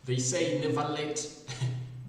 They say never late,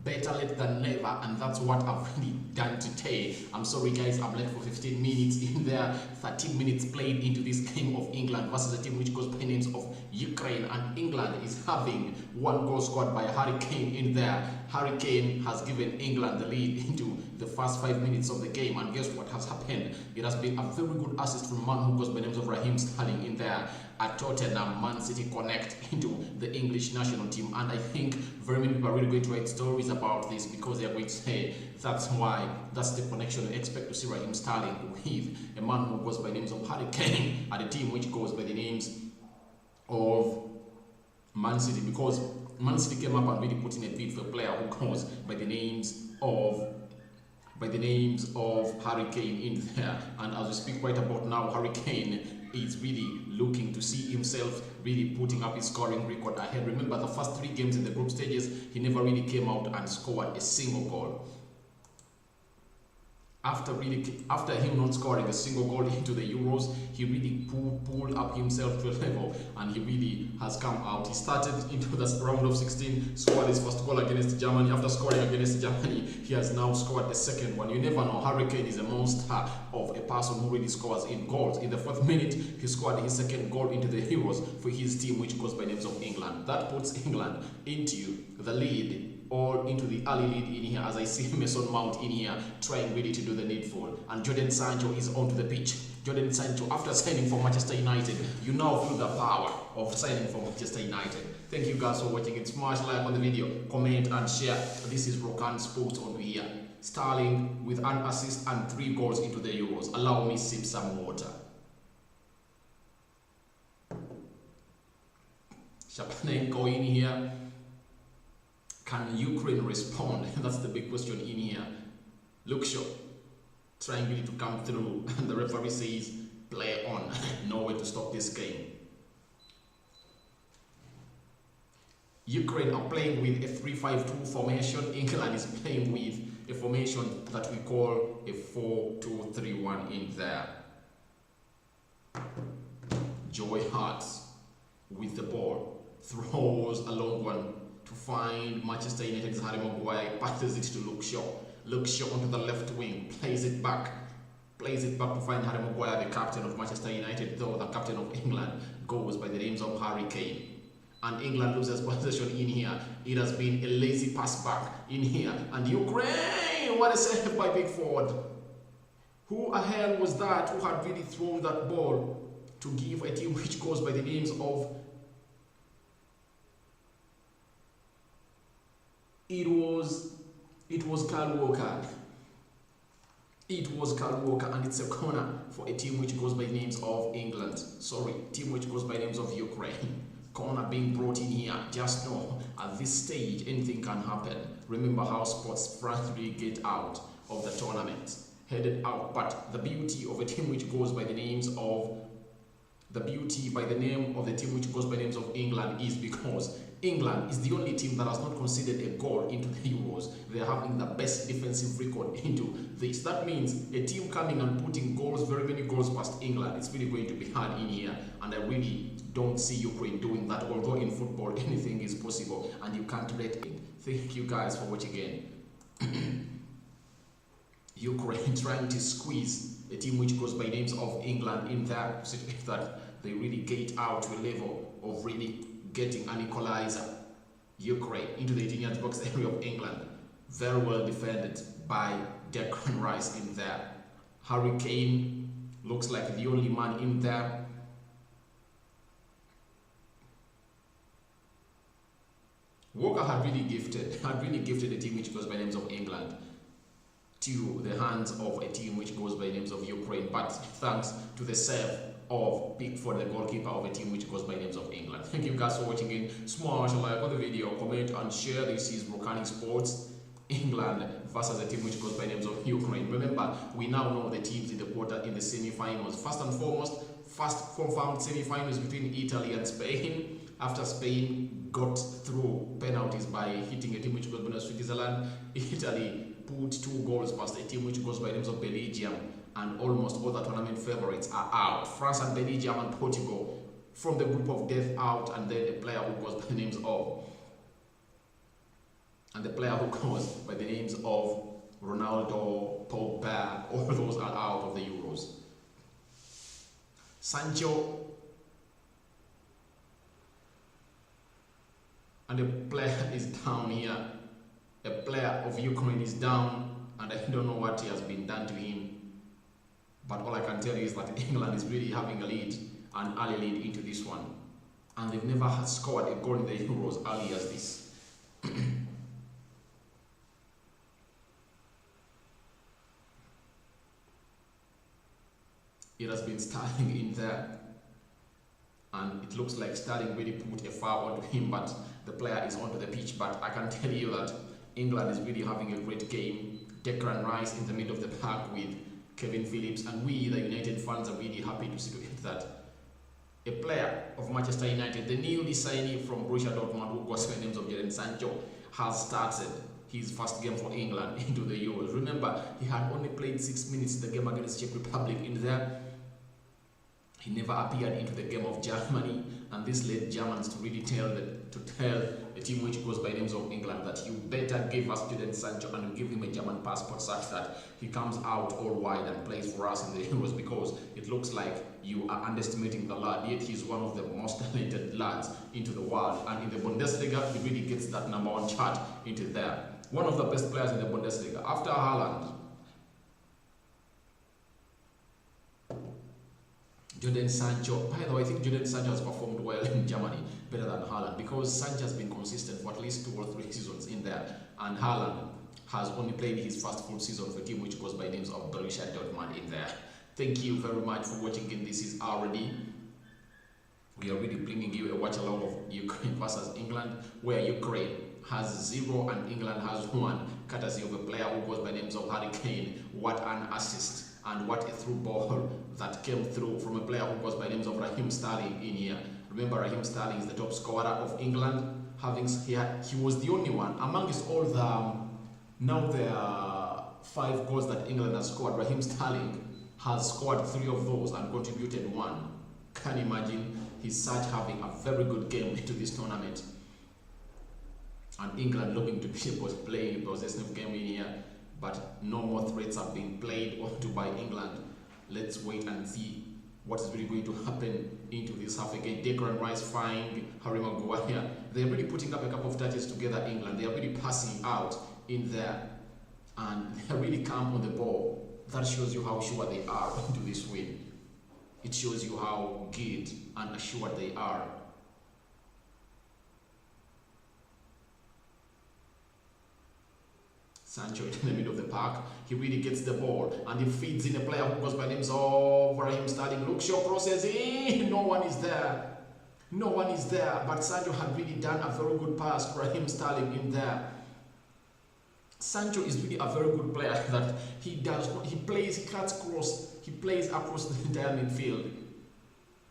better late than never, and that's what I've really done today. I'm sorry guys, I'm late for 15 minutes in there. 13 minutes played into this game of England versus a team which goes by names of Ukraine, and England is having one goal scored by Harry Kane in there. Harry Kane has given England the lead into the first 5 minutes of the game, and guess what has happened? It has been a very good assist from a man who goes by names of Raheem Sterling in there at Tottenham. Man City connect into the English national team, and I think very many people are really going to write stories about this because they are going to say that's the connection we expect to see Raheem Sterling with a man who goes by names of Harry Kane at a team which goes by the names of Man City, because Man City came up and really put in a bid for a player who goes by the names of Harry Kane in there. And as we speak right about now, Harry Kane is really looking to see himself really putting up his scoring record ahead. Remember, the first 3 games in the group stages, he never really came out and scored a single goal. After him not scoring a single goal into the Euros, he really pulled up himself to a level, and he really has come out. He started into the round of 16, scored his first goal against Germany. After scoring against Germany, he has now scored the second one. You never know. Harry Kane is a monster of a person who really scores in goals. In the 4th minute, he scored his second goal into the Euros for his team, which goes by names of England. That puts England into the lead, or into the early lead in here, as I see Mason Mount in here trying really to do the needful, and Jadon Sancho is onto the pitch. Jadon Sancho, after signing for Manchester United, you now feel the power of signing for Manchester United. Thank you guys for watching it. Smash like on the video, comment and share. This is Rokani Sports on here. Sterling with an assist and 3 goals into the Euros. Allow me sip some water. Shapanenko in here. Can Ukraine respond? That's the big question in here. Luke Shaw trying really to come through, and the referee says play on. No way to stop this game. Ukraine are playing with a 3-5-2 formation. England is playing with a formation that we call a 4-2-3-1 in there. Joy Hart with the ball, throws a long one to find Manchester United's Harry Maguire, passes it to Luke Shaw. Luke Shaw onto the left wing, plays it back to find Harry Maguire, the captain of Manchester United, though the captain of England goes by the names of Harry Kane. And England loses possession in here. It has been a lazy pass back in here. And Ukraine, what a save by Pickford. Who the hell was that who had really thrown that ball to give a team which goes by the names of... It was Kyle Walker. It was Kyle Walker, and it's a corner for a team which goes by names of England. Sorry, team which goes by names of Ukraine. Corner being brought in here. Just know, at this stage, anything can happen. Remember how sports France really get out of the tournament, headed out. But the beauty of a team which goes by the names of the name of the team which goes by names of England is because England is the only team that has not conceded a goal into the Euros. They are having the best defensive record into this. That means a team coming and putting goals, very many goals past England, it's really going to be hard in here. And I really don't see Ukraine doing that, although in football anything is possible and you can't rate it. Thank you guys for watching again. Ukraine trying to squeeze a team which goes by names of England in there, that they really get out to a level of really getting an equalizer. Ukraine into the 18-yard box area of England. Very well defended by Declan Rice in there. Harry Kane looks like the only man in there. Walker had really gifted a team which goes by names of England to the hands of a team which goes by names of Ukraine, but thanks to the save of Pickford, the goalkeeper of a team which goes by names of England. Thank you guys for watching in. Smash a like on the video, comment and share. This is Rokani Sports. England versus a team which goes by names of Ukraine. Remember, we now know the teams in the semi-finals. First and foremost, first confirmed semi-finals between Italy and Spain. After Spain got through penalties by hitting a team which goes by names of Switzerland, Italy put 2 goals past a team which goes by names of Belgium, and almost all the tournament favorites are out. France and Belgium and Portugal from the group of death out, and then a player who goes by the names of and the player who goes by the names of Ronaldo, Pogba, all those are out of the Euros. Sancho and the player is down here. A player of Ukraine is down, and I don't know what has been done to him. But all I can tell you is that England is really having a lead, an early lead into this one. And they've never scored a goal in the Euros early as this. It has been Sterling in there, and it looks like Sterling really put a foul onto him, but the player is onto the pitch. But I can tell you that England is really having a great game. Declan Rice in the middle of the park with Kevin Phillips, and we, the United fans, are really happy to see that a player of Manchester United, the newly signee from Borussia Dortmund, who goes by the names of Jadon Sancho, has started his first game for England into the Euros. Remember, he had only played 6 minutes in the game against Czech Republic in there. He never appeared into the game of Germany, and this led Germans to really tell a team which goes by names of England that you better give us Jadon Sancho and give him a German passport such that he comes out all wide and plays for us in the Euros, because it looks like you are underestimating the lad, yet he's one of the most talented lads into the world, and in the Bundesliga he really gets that #1 chart into there. One of the best players in the Bundesliga after Haaland. Jadon Sancho, by the way, I think Jadon Sancho has performed well in Germany, better than Haaland, because Sancho has been consistent for at least 2 or 3 seasons in there, and Haaland has only played his first full season for a team which goes by names of Borussia Dortmund in there. Thank you very much for watching in This Is Already. We are really bringing you a watch along of Ukraine versus England, where Ukraine has 0 and England has 1, courtesy of a player who goes by names of Harry Kane. What an assist! And what a through ball that came through from a player who goes by names of Raheem Sterling in here. Remember, Raheem Sterling is the top scorer of England. He was the only one amongst all the now there are 5 goals that England has scored. Raheem Sterling has scored 3 of those and contributed 1. Can you imagine his such having a very good game into this tournament? And England looking to be able to play a possessive game in here. But no more threats are being played onto by England. Let's wait and see what is really going to happen into this half again. Declan Rice finding Harry Maguire. They're really putting up a couple of touches together, England. They are really passing out in there, and they're really calm on the ball. That shows you how sure they are into this win. It shows you how good and assured they are. Sancho in the middle of the park, he really gets the ball and he feeds in a player who goes by the names of Raheem Sterling. Luke Shaw crosses in, no one is there. No one is there, but Sancho had really done a very good pass to Raheem Sterling in there. Sancho is really a very good player that he cuts cross, he plays across the entire midfield.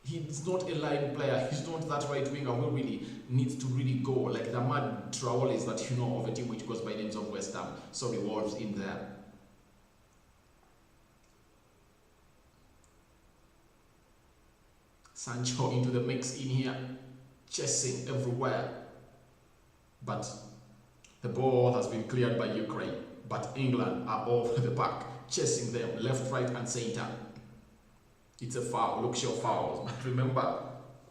He's not a line player, he's not that right winger who really needs to really go like the mad Traoles that you know of a team which goes by names of West Ham. Sorry, Wolves in there. Sancho into the mix in here, chasing everywhere. But the ball has been cleared by Ukraine, but England are off the park, chasing them left, right and center. It's a foul, look your fouls. But remember,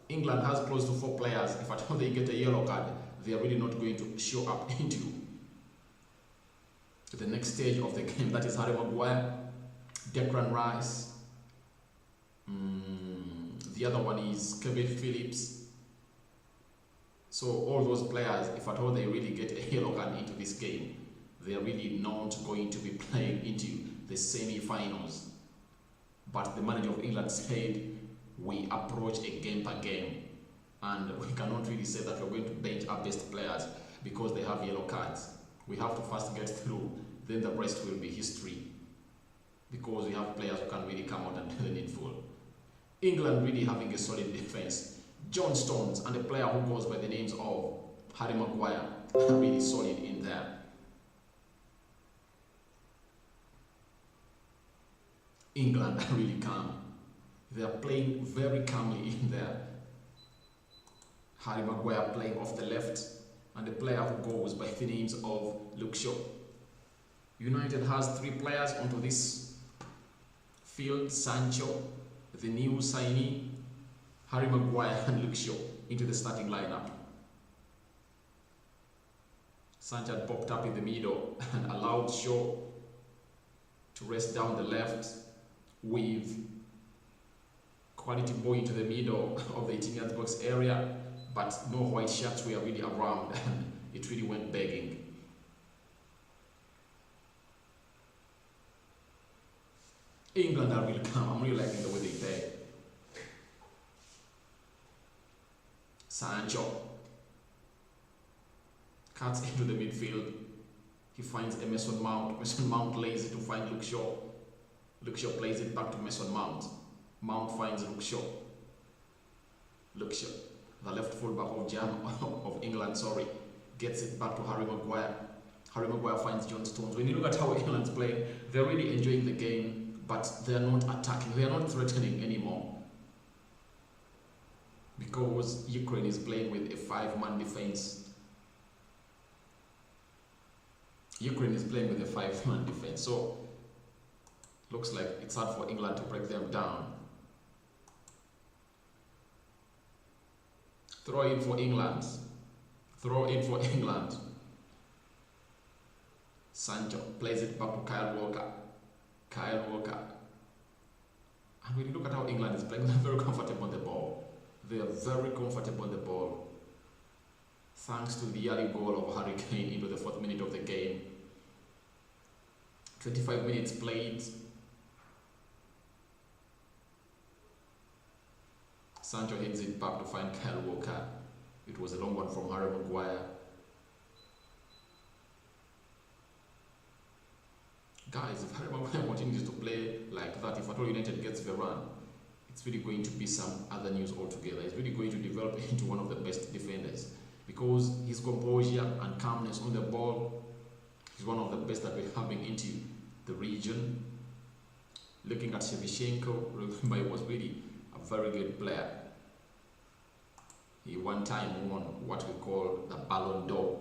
England has close to 4 players. If at all they get a yellow card, they are really not going to show up into the next stage of the game. That is Harry Maguire, Declan Rice. The other one is Kevin Phillips. So all those players, if at all they really get a yellow card into this game, they are really not going to be playing into the semi-finals. But the manager of England said, we approach a game per game, and we cannot really say that we're going to bench our best players because they have yellow cards. We have to first get through, then the rest will be history, because we have players who can really come out and do the needful. England really having a solid defense. John Stones and a player who goes by the names of Harry Maguire are really solid in there. England are really calm. They are playing very calmly in there. Harry Maguire playing off the left, and the player who goes by the names of Luke Shaw. United has 3 players onto this field: Sancho, the new signee, Harry Maguire and Luke Shaw into the starting lineup. Sancho had popped up in the middle and allowed Shaw to rest down the left with quality ball into the middle of the 18-yard box area, but no white shirts were really around and it really went begging. England are really calm. I'm really liking the way they play. Sancho cuts into the midfield. He finds a Mason Mount. Mason Mount lays it to find Luke Shaw. Luke Shaw plays it back to Mason Mount. Mount finds Luke Shaw. Luke Shaw, the left fullback of England, gets it back to Harry Maguire. Harry Maguire finds John Stones. When you look at how England's playing, they're really enjoying the game, but they're not attacking. They're not threatening anymore, because Ukraine is playing with a 5-man defense. Ukraine is playing with a 5-man defense, so looks like it's hard for England to break them down. Throw in for England. Throw in for England. Sancho plays it back to Kyle Walker. Kyle Walker. And when you look at how England is playing, they're very comfortable on the ball. They are very comfortable on the ball, thanks to the early goal of Harry Kane into the 4th minute of the game. 25 minutes played. Sancho heads it back to find Kyle Walker. It was a long one from Harry Maguire. Guys, if Harry Maguire continues to play like that, if at all United gets the run, it's really going to be some other news altogether. He's really going to develop into one of the best defenders, because his composure and calmness on the ball is one of the best that we're having into the region. Looking at Shevchenko, remember, he was really a very good player. He one time won what we call the Ballon d'Or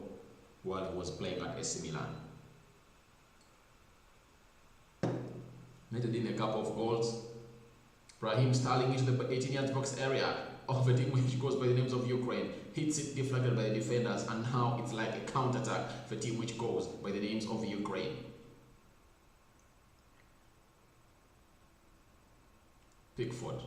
while he was playing at AC Milan. Netted in a couple of goals. Raheem Sterling into the 18-yard box area of a team which goes by the names of Ukraine. Hits it, deflected by the defenders, and now it's like a counter-attack for a team which goes by the names of Ukraine. Pickford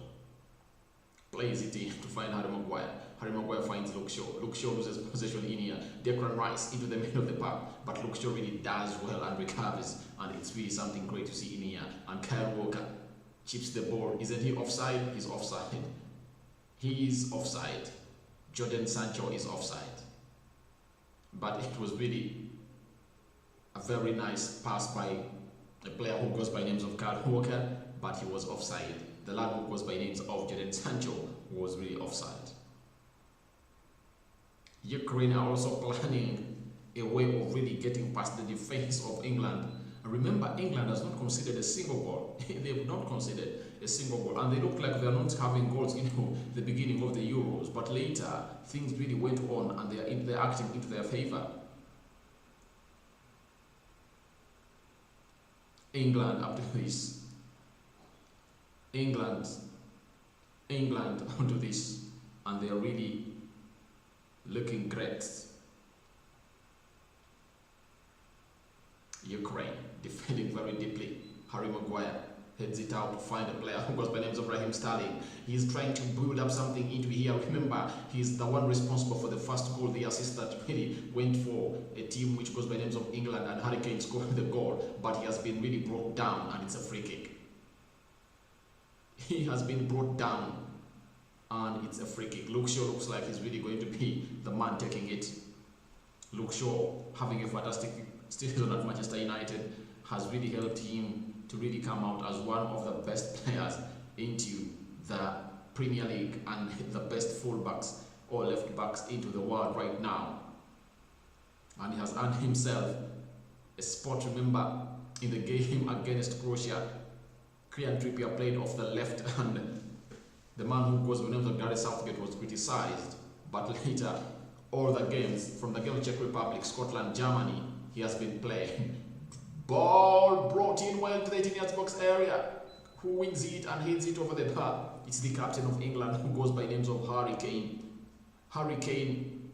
plays it in to find Harry Maguire. Harry Maguire finds Luke Shaw. Luke Shaw loses possession in here. Declan Rice into the middle of the park, but Luke Shaw really does well and recovers, and it's really something great to see in here. And Kyle Walker chips the ball. Isn't he offside? He's offside. He is offside. Jadon Sancho is offside. But it was really a very nice pass by a player who goes by names of Kyle Walker, but he was offside. The lad who goes by names of Jadon Sancho was really offside. Ukraine are also planning a way of really getting past the defense of England. And remember, England has not conceded a single goal. They've not conceded a single goal, and they look like they're not having goals into the beginning of the Euros, but later things really went on and they're acting into their favor. England up to this. England onto this, and they're really looking great. Ukraine defending very deeply. Harry Maguire heads it out to find a player who goes by names of Raheem Sterling. He's trying to build up something into here. Remember, he's the one responsible for the first goal, the assist that really went for a team which goes by names of England, and Harry Kane scored the goal, but he has been really brought down, and it's a free kick. He has been brought down, and it's a free kick. Luke Shaw looks like he's really going to be the man taking it. Luke Shaw, having a fantastic season at Manchester United, has really helped him to really come out as one of the best players into the Premier League and the best fullbacks or left backs into the world right now. And he has earned himself a spot, remember, in the game against Croatia. Kieran Trippier played off the left, and the man who goes by the name of Gareth Southgate was criticised, but later all the games from the game of Czech Republic, Scotland, Germany, he has been playing. Ball brought in well to the 18-yard box area. Who wins it and hits it over the bar? It's the captain of England who goes by names of Harry Kane. Harry Kane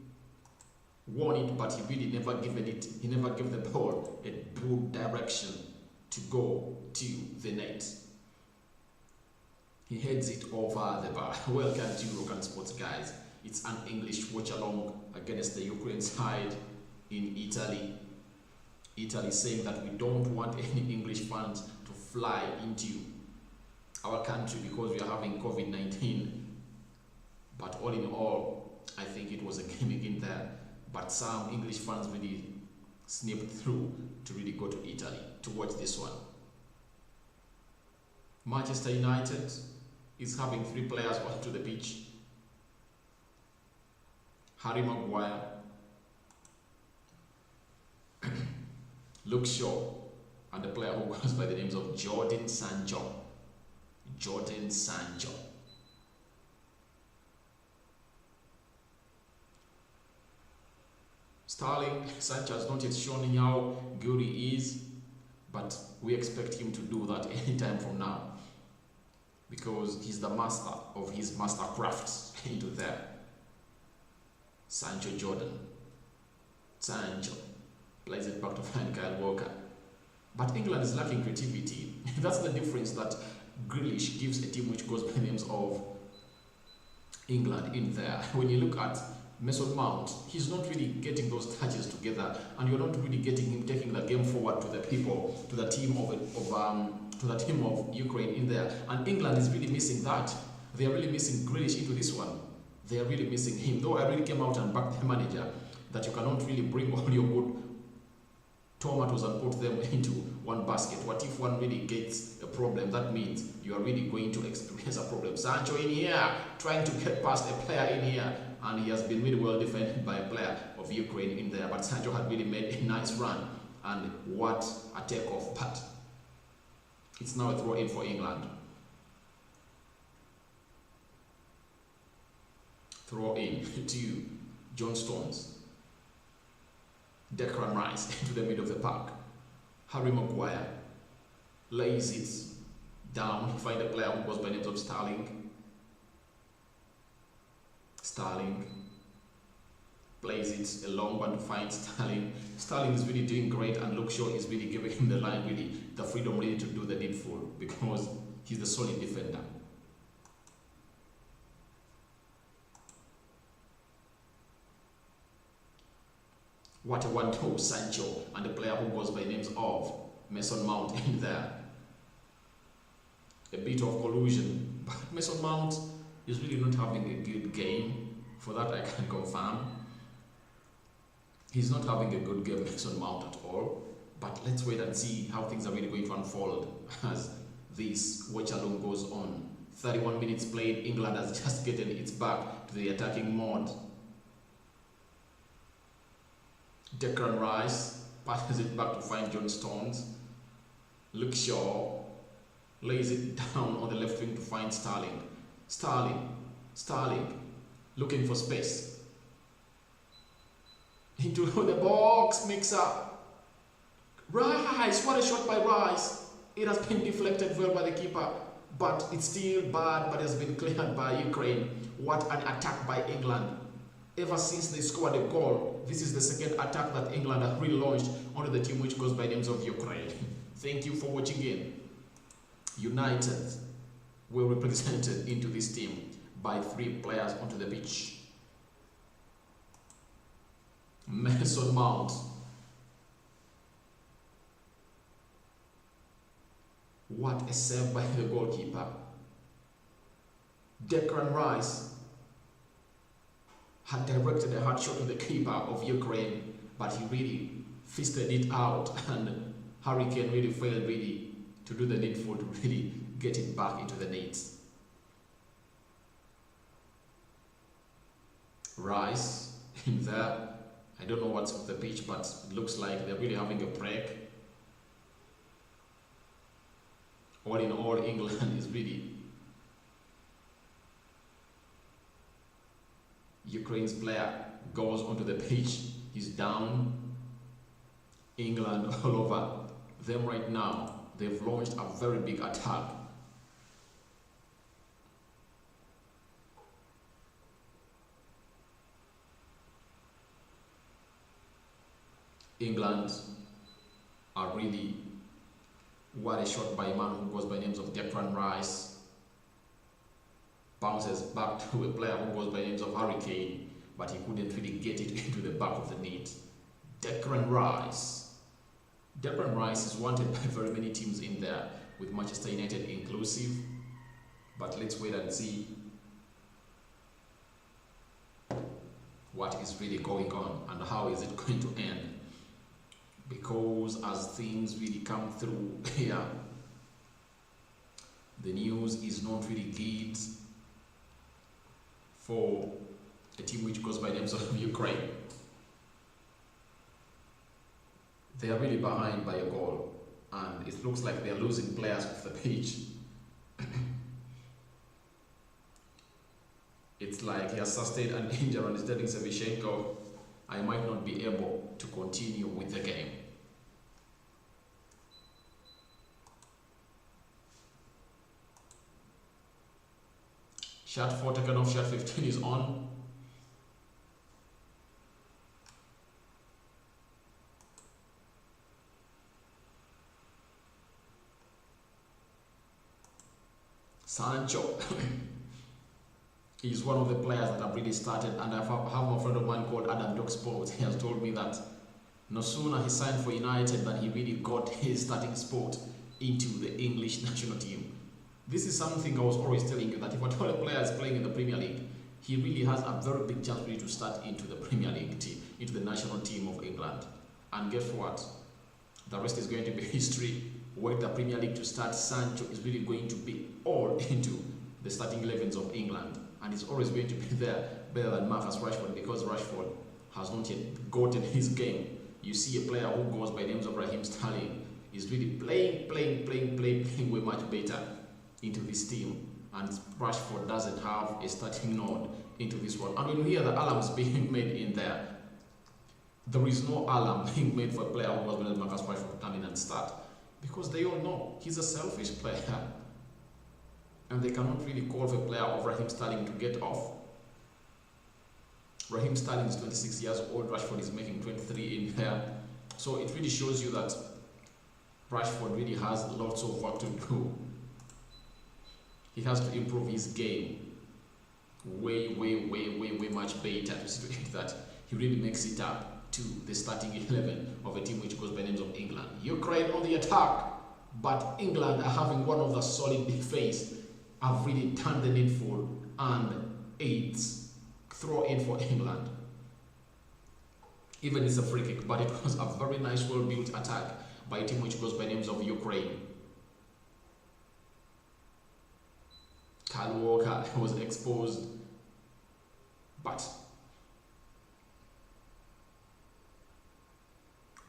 won it, but he really never given it. He never gave the ball a good direction to go to the net. He heads it over the bar. Welcome to Rokani Sports, guys. It's an English watch along against the Ukraine side in Italy. Italy saying that we don't want any English fans to fly into our country because we are having COVID-19. But all in all, I think it was a gimmick in there. But some English fans really snipped through to really go to Italy to watch this one. Manchester United is having 3 players onto the pitch. Harry Maguire, Luke Shaw, and the player who goes by the names of Jordan Sancho. Jordan Sancho. Sterling, Sancho has not yet shown how good he is, but we expect him to do that anytime from now because he's the master of his master crafts into there. Sancho Jordan. Sancho plays it back to find Kyle Walker. But England is lacking creativity. That's the difference that Grealish gives a team which goes by the names of England in there. When you look at Mason Mount, he's not really getting those touches together, and you're not really getting him taking the game forward to the people, to the team of Ukraine in there. And England is really missing that. They are really missing Grealish into this one. They are really missing him. Though I really came out and backed the manager that you cannot really bring all your good tomatoes and put them into one basket. What if one really gets a problem? That means you are really going to experience a problem. Sancho in here, trying to get past a player in here, and he has been really well defended by a player of Ukraine in there. But Sancho had really made a nice run, and what a takeoff. But it's now a throw in for England. Throw in to John Stones. Declan Rice into the middle of the park. Harry Maguire lays it down. Find a player who goes by the name of Sterling. Sterling plays it a long one to find Sterling. Sterling is really doing great, and Luke Shaw is really giving him the line, really the freedom really to do the needful because he's the solid defender. What a one-two, Sancho, and the player who goes by names of Mason Mount in there. A bit of collusion, but Mason Mount is really not having a good game. For that I can confirm. He's not having a good game, Mason Mount, at all. But let's wait and see how things are really going to unfold as this watch along goes on. 31 minutes played, England has just gotten its back to the attacking mode. Declan Rice passes it back to find John Stones. Luke Shaw lays it down on the left wing to find Sterling. Sterling looking for space. Into the box, mixer. Rice, what a shot by Rice. It has been deflected well by the keeper, but it's still bad, but it has been cleared by Ukraine. What an attack by England. Ever since they scored a goal, this is the second attack that England have relaunched onto the team which goes by names of Ukraine. Thank you for watching in. United were represented into this team by 3 players onto the pitch. Mason Mount. What a save by the goalkeeper. Declan Rice had directed a hard shot to the keeper of Ukraine, but he really fisted it out, and Harry Kane really failed really to do the needful to really get it back into the net. Rice in there. I don't know what's off the pitch, but it looks like they're really having a break. All in all, England is really Ukraine's player goes onto the pitch. He's down. England all over them right now. They've launched a very big attack. England are really, what a shot by a man who goes by names of Declan Rice. Bounces back to a player who goes by names of Rokani, but he couldn't really get it into the back of the net. Declan Rice. Declan Rice is wanted by very many teams in there, with Manchester United inclusive. But let's wait and see what is really going on and how is it going to end. Because as things really come through here, the news is not really good for a team which goes by names of Ukraine. They are really behind by a goal, and it looks like they are losing players off the pitch. It's like he has sustained an injury and is telling Shevchenko, I might not be able to continue with the game. Shot 4 taken off, shot 15 is on. Sancho is one of the players that have really started, and I have a friend of mine called Adam Doc Sports. He has told me that no sooner he signed for United than he really got his starting spot into the English national team. This is something I was always telling you, that if a player is playing in the Premier League, he really has a very big chance really to start into the Premier League team, into the national team of England. And guess what? The rest is going to be history. Where the Premier League to start, Sancho is really going to be all into the starting 11s of England, and he's always going to be there, better than Marcus Rashford, because Rashford has not yet gotten his game. You see a player who goes by names of Raheem Sterling is really playing way much better into this team, and Rashford doesn't have a starting node into this one. And when you hear the alarms being made in there is no alarm being made for a player who goes by Marcus Rashford to come in and start. Because they all know he's a selfish player, and they cannot really call for a player of Raheem Sterling to get off. Raheem Sterling is 26 years old, Rashford is making 23 in there. So it really shows you that Rashford really has lots of work to do. He has to improve his game way much better to see that he really makes it up to the starting 11 of a team which goes by names of England. Ukraine on the attack, but England are having one of the solid defense. Have really done the needful, and it's throw in for England. Even it's a free kick, but it was a very nice, well-built attack by a team which goes by names of Ukraine. Kyle Walker was exposed, but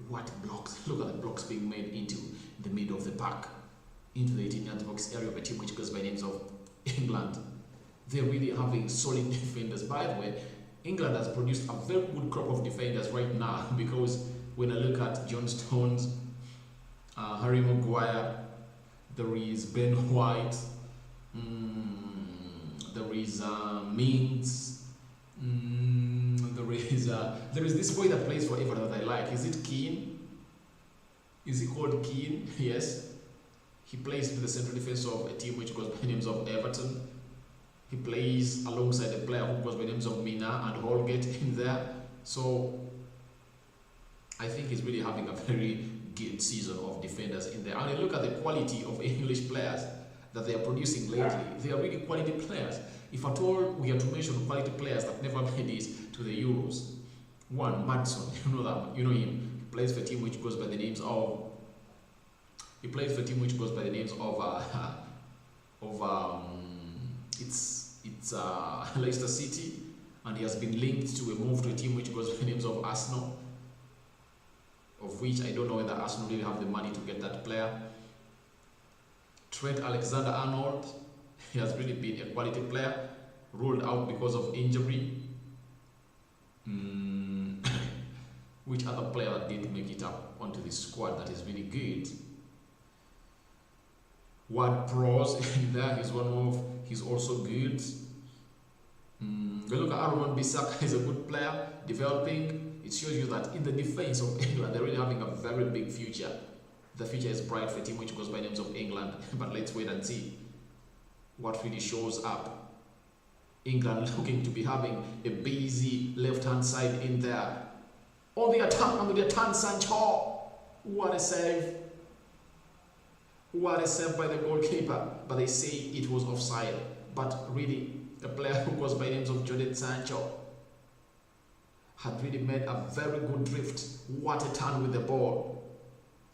what blocks? Look at the blocks being made into the middle of the park, into the 18-yard box area of a team which goes by names of England. They're really having solid defenders. By the way, England has produced a very good crop of defenders right now, because when I look at John Stones, Harry Maguire, there is Ben White, there is Mings, there is this boy that plays for Everton that I like. Is it Keane? Is he called Keane? Yes. He plays in the central defense of a team which goes by names of Everton. He plays alongside a player who goes by names of Mina and Holgate in there. So I think he's really having a very good season of defenders in there. And look at the quality of English players that they are producing lately. They are really quality players. If at all we are to mention quality players that never made it to the Euros, one, Madison, you know that, you know him. He plays for a team which goes by the names of Leicester City, and he has been linked to a move to a team which goes by the names of Arsenal, of which I don't know whether Arsenal really have the money to get that player. Trent Alexander-Arnold, he has really been a quality player, ruled out because of injury. Mm, which other player that did make it up onto the squad that is really good? Ward Pros in there, he's also good. We look at Aaron Bissaka, he's a good player, developing. It shows you that in the defense of England, they're really having a very big future. The future is bright for a team which goes by names of England, but let's wait and see what really shows up. England looking to be having a busy left-hand side in there. On the attack, Sancho. What a save. What a save by the goalkeeper. But they say it was offside. But really, a player who goes by names of Jadon Sancho had really made a very good drift. What a turn with the ball.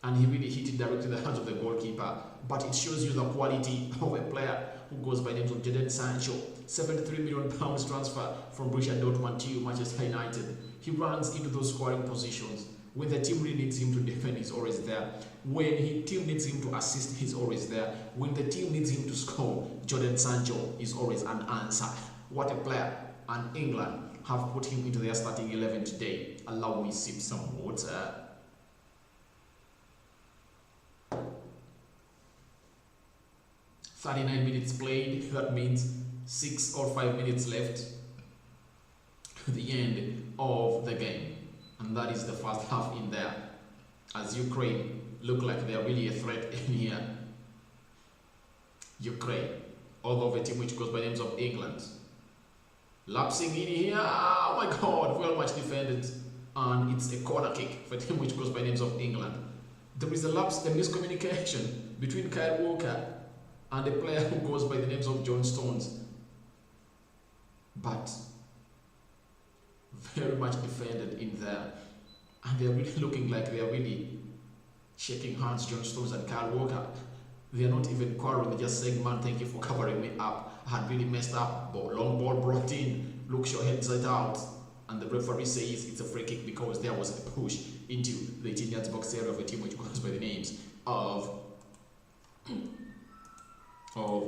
And he really hit it directly in the hands of the goalkeeper. But it shows you the quality of a player who goes by names of Jadon Sancho. £73 million transfer from Borussia Dortmund to Manchester United. He runs into those scoring positions. When the team really needs him to defend, he's always there. When the team needs him to assist, he's always there. When the team needs him to score, Jadon Sancho is always an answer. What a player. And England have put him into their starting 11 today. Allow me sip some water. "39 minutes played," that means 6 or 5 minutes left to the end of the game. And that is the first half in there. As Ukraine look like they are really a threat in here. Ukraine, although a team which goes by names of England. Lapsing in here, oh my god, well much defended. And it's a corner kick for a team which goes by names of England. There is a lapse, a miscommunication between Kyle Walker and a player who goes by the names of John Stones. But very much defended in there. And they're really looking like they are really shaking hands, John Stones and Kyle Walker. They are not even quarreling, they're just saying, "Man, thank you for covering me up. I had really messed up." But long ball brought in, Luke Shaw heads it out. And the referee says it's a free kick because there was a push into the 18-yard box area of a team which goes by the names of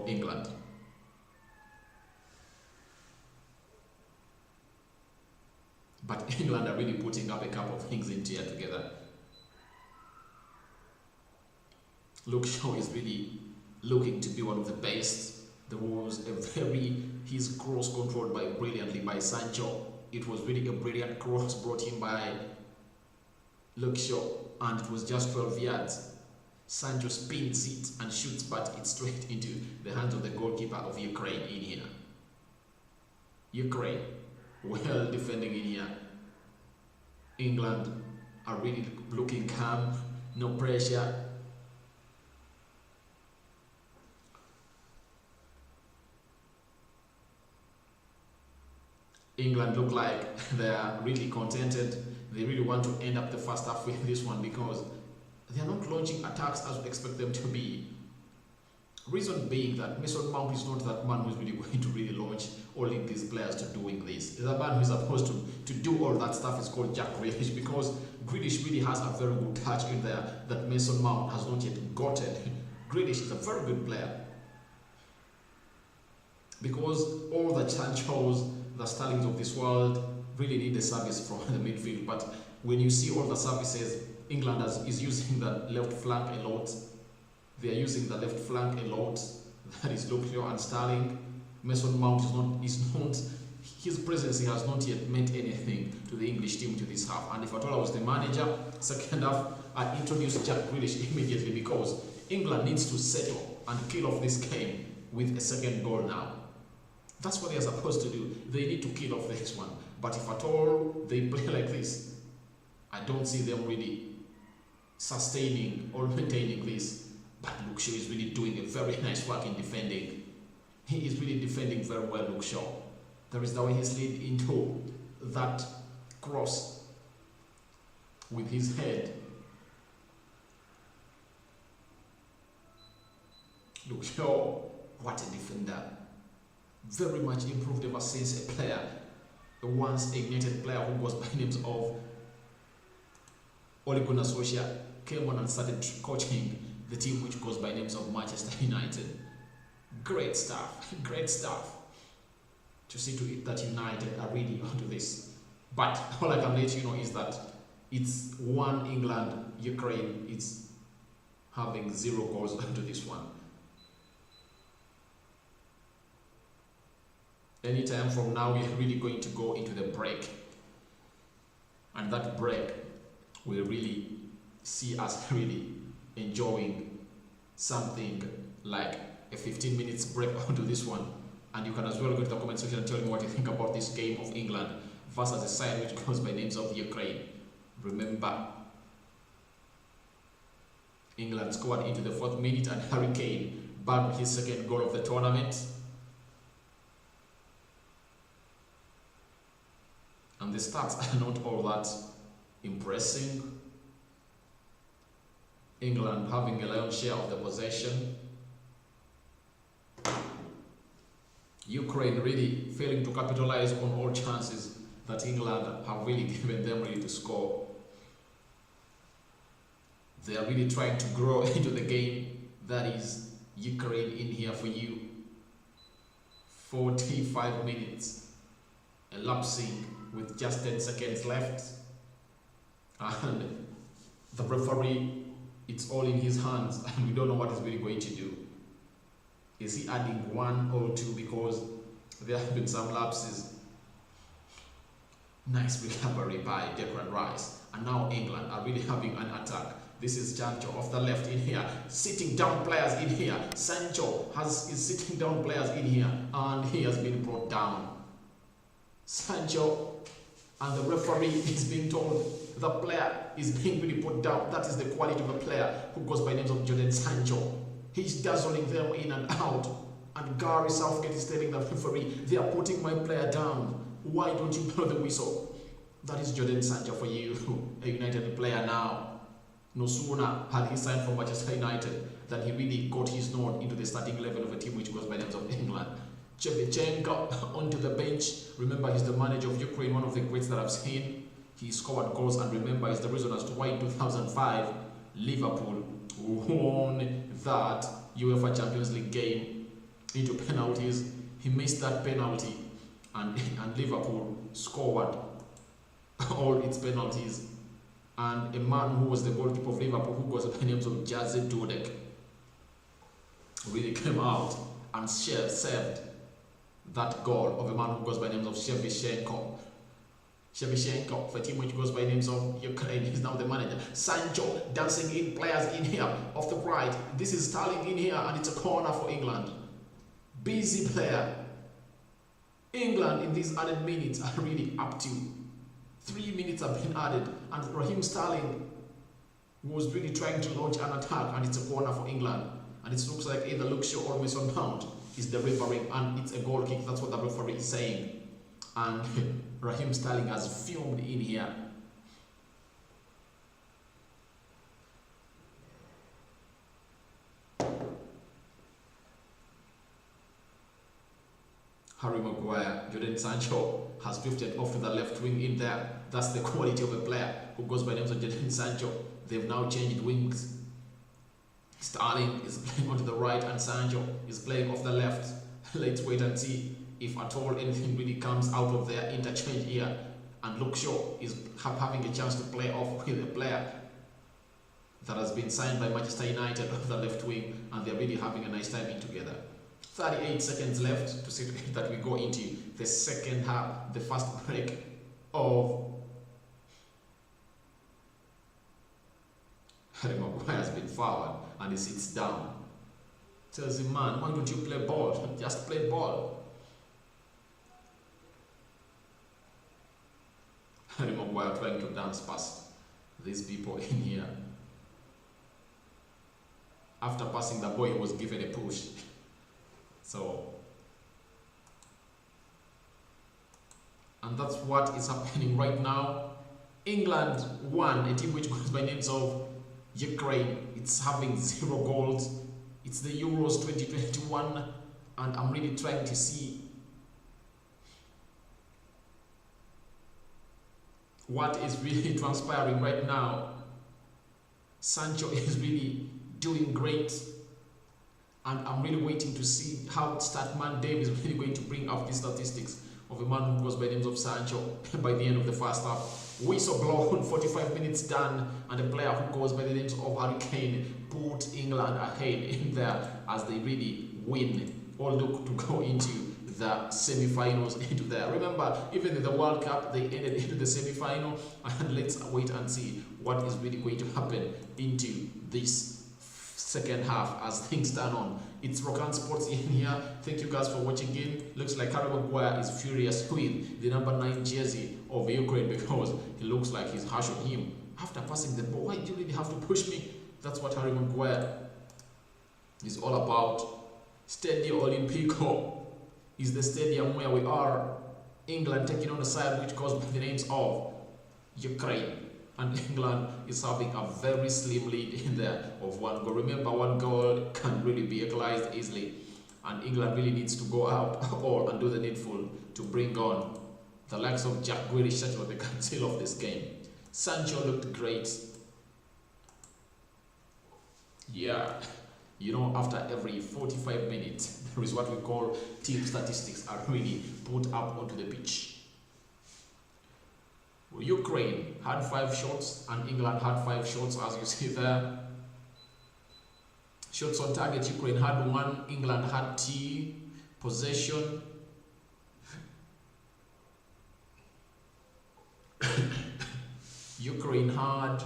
England. But England are really putting up a couple of things in here together. Luke Shaw is really looking to be one of the best. There was his cross controlled brilliantly by Sancho. It was really a brilliant cross brought in by Luke Shaw, and it was just 12 yards. Sancho spins it and shoots, but it's straight into the hands of the goalkeeper of Ukraine in here. Ukraine, well defending in here. England are really looking calm, no pressure. England look like they are really contented. They really want to end up the first half with this one because they are not launching attacks as we expect them to be. Reason being that Mason Mount is not that man who's really going to really launch all of these players to doing this. The man who's supposed to do all that stuff is called Jack Grealish, because Grealish really has a very good touch in there that Mason Mount has not yet gotten. Grealish is a very good player because all the Sanchos, the Sterlings of this world really need a service from the midfield. But when you see all the services, England is using the left flank a lot. They are using the left flank a lot. That is Luke Shaw and Sterling. Mason Mount is not his presence has not yet meant anything to the English team to this half. And if at all I was the manager, second half, I'd introduce Jack Grealish immediately, because England needs to settle and kill off this game with a second goal now. That's what they are supposed to do. They need to kill off this one. But if at all they play like this, I don't see them really sustaining or maintaining this. But Luke Shaw is really doing a very nice work in defending. He is really defending very well, Luke Shaw. There is the way he slid into that cross with his head. Luke Shaw, what a defender. Very much improved ever since a player, a once ignited player who goes by names of Ole Gunnar Solskjaer, came on and started coaching the team which goes by names of Manchester United. Great stuff, great stuff. To see to it that United are really onto this. But all I can let you know is that it's 1 England, Ukraine. It's having 0 goals to this one. Anytime from now, we are really going to go into the break. And that break will really see us really enjoying something like a 15 minutes break onto this one. And you can as well go to the comment section and tell me what you think about this game of England versus a side which goes by names of Ukraine. Remember, England scored into the 4th minute and Harry Kane bagged his 2nd goal of the tournament. And the stats are not all that impressing. England having a lion's share of the possession. Ukraine really failing to capitalize on all chances that England have really given them really to score. They are really trying to grow into the game. That is Ukraine in here for you. 45 minutes elapsing with just 10 seconds left. And the referee, it's all in his hands and we don't know what he's really going to do. Is he adding 1 or 2? Because there have been some lapses. Nice recovery by Declan Rice. And now England are really having an attack. This is Sancho off the left in here, sitting down players in here. Sancho is sitting down players in here, and he has been brought down. Sancho, and the referee is being told the player is being really put down. That is the quality of a player who goes by names of Jadon Sancho. He's dazzling them in and out. And Gary Southgate is telling the referee, they are putting my player down. Why don't you blow the whistle? That is Jadon Sancho for you, a United player now. No sooner had he signed for Manchester United than he really got his nod into the starting level of a team which goes by names of England. Shevchenko onto the bench. Remember, he's the manager of Ukraine, one of the greats that I've seen. He scored goals, and remember, is the reason as to why in 2005 Liverpool won that UEFA Champions League game into penalties. He missed that penalty, and Liverpool scored all its penalties. And a man who was the goalkeeper of Liverpool, who goes by the names of Jerzy Dudek, really came out and saved that goal of a man who goes by the names of Shevchenko. Shevchenko, for a team which goes by the names of Ukraine, he's now the manager. Sancho dancing in players in here off the right. This is Sterling in here, and it's a corner for England. Busy player. England in these added minutes are really up to 3 minutes have been added, and Raheem Sterling was really trying to launch an attack, and it's a corner for England. And it looks like either Luke Shaw or Mason Mount is delivering, and it's a goal kick. That's what the referee is saying. And Raheem Sterling has filmed in here. Harry Maguire, Jadon Sancho has drifted off to the left wing in there. That's the quality of a player who goes by the names of Jadon Sancho. They've now changed wings. Sterling is playing onto the right and Sancho is playing off the left. Let's wait and see if at all anything really comes out of their interchange here. And Luke Shaw is having a chance to play off with a player that has been signed by Manchester United on the left wing, and they're really having a nice time in together. 38 seconds left to see that we go into the second half, the first break of Harry Maguire has been fouled and he sits down. Tells him, man, why don't you play ball? Just play ball. Harry Maguire trying to dance past these people in here. After passing the ball, he was given a push. So, and that's what is happening right now. England won, a team which goes by names of Ukraine. It's having 0 goals. It's the Euros 2021, and I'm really trying to see what is really transpiring right now. Sancho is really doing great, and I'm really waiting to see how Statman Dave is really going to bring up these statistics of a man who goes by the names of Sancho by the end of the first half. Whistle blown, 45 minutes done, and a player who goes by the names of Rokani put England ahead in there as they really win, although to go into the semi-finals into there. Remember, even in the World Cup, they ended into the semi-final, and let's wait and see what is really going to happen into this second half as things turn on. It's Rokani Sports in here. Thank you guys for watching in. Looks like Harry Maguire is furious with the number 9 jersey of Ukraine because he looks like he's harsh on him after passing the ball. Why do you really have to push me? That's what Harry Maguire is all about. Stadio Olimpico is the stadium where we are. England taking on a side which goes by the names of Ukraine. And England is having a very slim lead in there of 1 goal. Remember, 1 goal can really be equalized easily. And England really needs to go out all and do the needful to bring on the likes of Jack Grealish so that they can seal off this game. Sancho looked great. Yeah, you know, after every 45 minutes, there is what we call team statistics are really put up onto the pitch. Ukraine had 5 shots and England had 5 shots, as you see there. Shots on target, Ukraine had 1, England had 2. Possession, Ukraine had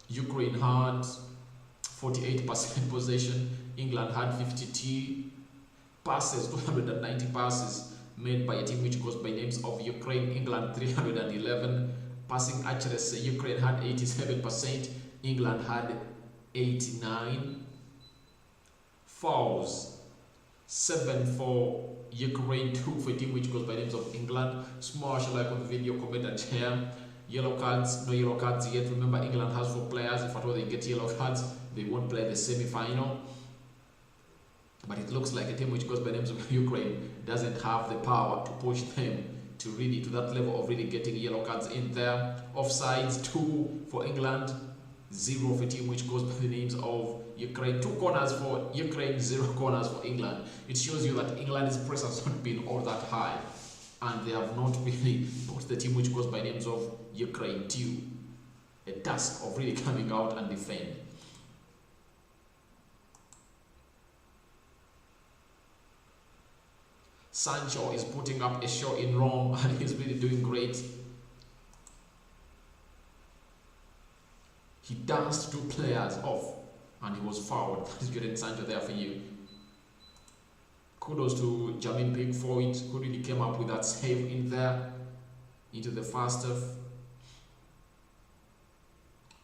48% possession, England had 52. Passes, 290 passes made by a team which goes by names of Ukraine. England 311. Passing accuracy, Ukraine had 87%, England had 89. Fouls, 7 for Ukraine, 2 for a team which goes by names of England. Smash like on the video, comment and share. Yellow cards, no yellow cards yet. Remember, England has 4 players. If at all they get yellow cards, they won't play the semi-final. But it looks like a team which goes by names of Ukraine doesn't have the power to push them to really to that level of really getting yellow cards in there. Offsides, 2 for England, 0 for a team which goes by the names of Ukraine. 2 corners for Ukraine, 0 corners for England. It shows you that England's press has not been all that high, and they have not really put the team which goes by names of Ukraine to a task of really coming out and defend. Sancho is putting up a show in Rome and he's really doing great. He danced 2 players off and he was fouled. That is Jadon Sancho there for you. Kudos to Jermaine Pickford, who really came up with that save in there into the first half.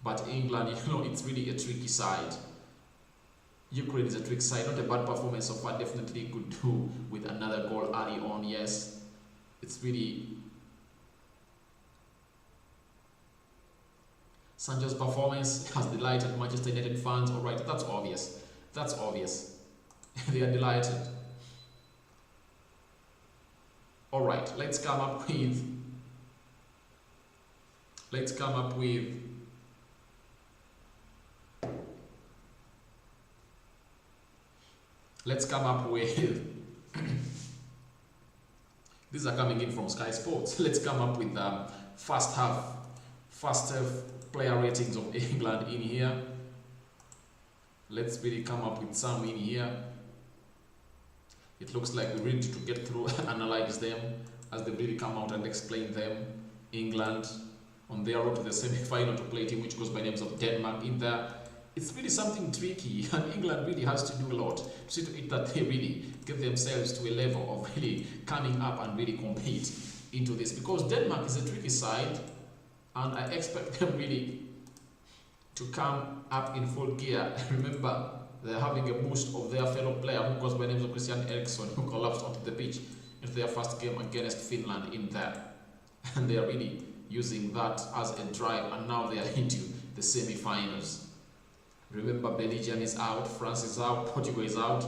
But England, you know, it's really a tricky side. Ukraine is a trick side, not a bad performance so far, definitely could do with another goal early on, yes. It's really... Sancho's performance has delighted Manchester United fans, alright, that's obvious. That's obvious. They are delighted. Alright, let's come up with... Let's come up with these are coming in from Sky Sports. Let's come up with first half player ratings of England in here. Let's really come up with some in here. It looks like we need to get through analyze them as they really come out and explain them. England on their road to the semi-final to play a team which goes by names of Denmark in there. It's really something tricky, and England really has to do a lot to see to it that they really get themselves to a level of really coming up and really compete into this, because Denmark is a tricky side and I expect them really to come up in full gear. Remember, they're having a boost of their fellow player who goes by names of Christian Eriksen, who collapsed onto the pitch in their first game against Finland in there, and they are really using that as a drive, and now they are into the semi-finals. Remember, Belgium is out, France is out, Portugal is out.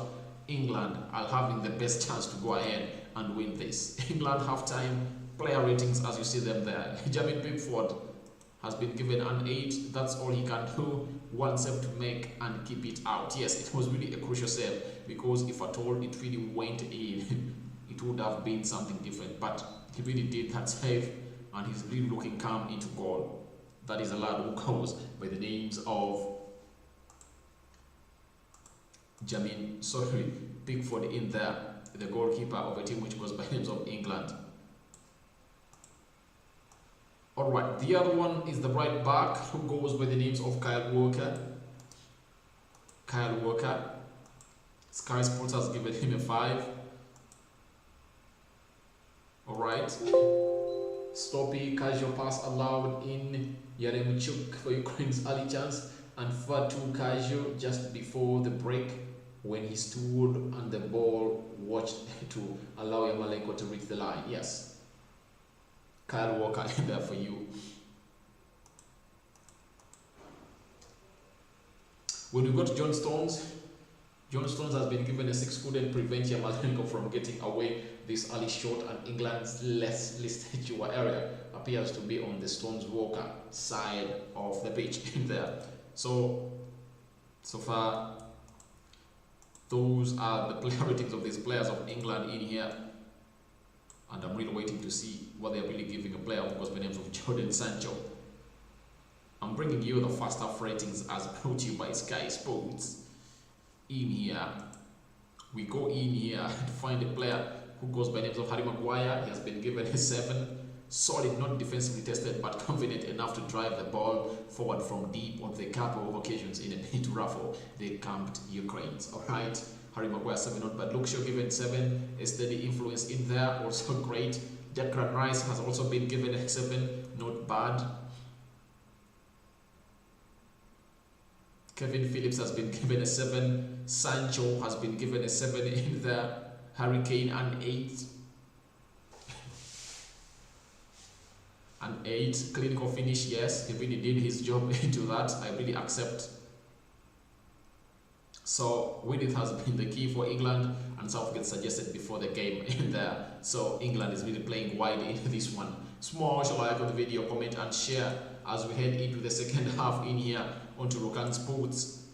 England are having the best chance to go ahead and win this. England halftime player ratings, as you see them there. Jermaine Pickford has been given an 8. That's all he can do. 1 save to make and keep it out. Yes, it was really a crucial save, because if at all it really went in, it would have been something different. But he really did that save, and he's really looking calm into goal. That is a lad who goes by the names of Pickford in there, the goalkeeper of a team which goes by names of England. Alright, the other one is the right back who goes by the names of Kyle Walker. Sky Sports has given him a 5. Alright. Stoppy, casual pass allowed in Yaremchuk for Ukraine's early chance, and far too casual just before the break when he stood and the ball watched to allow Yarmolenko to reach the line. Yes. Kyle Walker in there for you. When we got John Stones has been given a 6 couldn't prevent Yarmolenko from getting away this early shot, and England's less listed area appears to be on the Stones Walker side of the pitch in there. So far, those are the player ratings of these players of England in here. And I'm really waiting to see what they're really giving a player, of course, by the name of Jadon Sancho. I'm bringing you the first half ratings as brought to you by Sky Sports. In here, we go in here to find a player who goes by names of Harry Maguire. He has been given a 7. Solid, not defensively tested, but confident enough to drive the ball forward from deep on the couple of occasions in a bid to ruffle the camped Ukrainians. Alright, Harry Maguire 7 not bad. Luke Shaw given 7, a steady influence in there, also great. Declan Rice has also been given a 7, not bad. Kevin Phillips has been given a 7. Sancho has been given a 7 in there. Harry Kane an 8. An 8. Clinical finish, yes, he really did his job into that. I really accept. So width has been the key for England, and Southgate suggested before the game in there. So England is really playing wide into this one. Smash a like on the video, comment and share as we head into the second half in here onto Rokani Sports.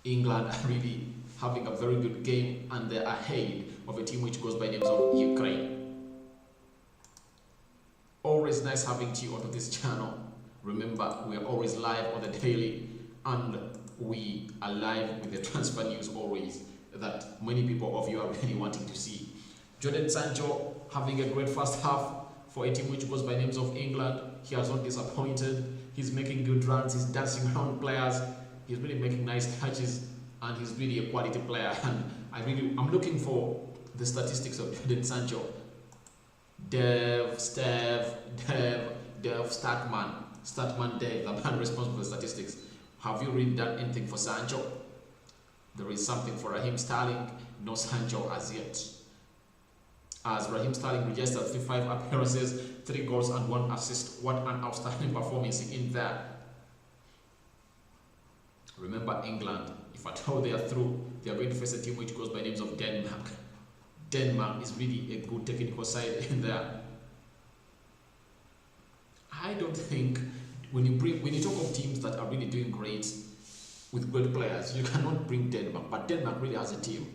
England are really having a very good game, and they're ahead of a team which goes by names of Ukraine. Always nice having you onto this channel. Remember, we are always live on the daily, and we are live with the transfer news always that many people of you are really wanting to see. Jadon Sancho having a great first half for a team which goes by names of England. He has not disappointed. He's making good runs. He's dancing around players. He's really making nice touches, and he's really a quality player. And I'm looking for the statistics of Jadon Sancho. Statman, Dev, the man responsible for statistics. Have you really done anything for Sancho? There is something for Raheem Sterling. No Sancho as yet. As Raheem Sterling registered 35 appearances, 3 goals and 1 assist. What an outstanding performance in there. Remember England, if at all they are through, they are going to face a team which goes by names of Denmark. Denmark is really a good technical side in there. I don't think when you talk of teams that are really doing great with good players, you cannot bring Denmark. But Denmark really has a team.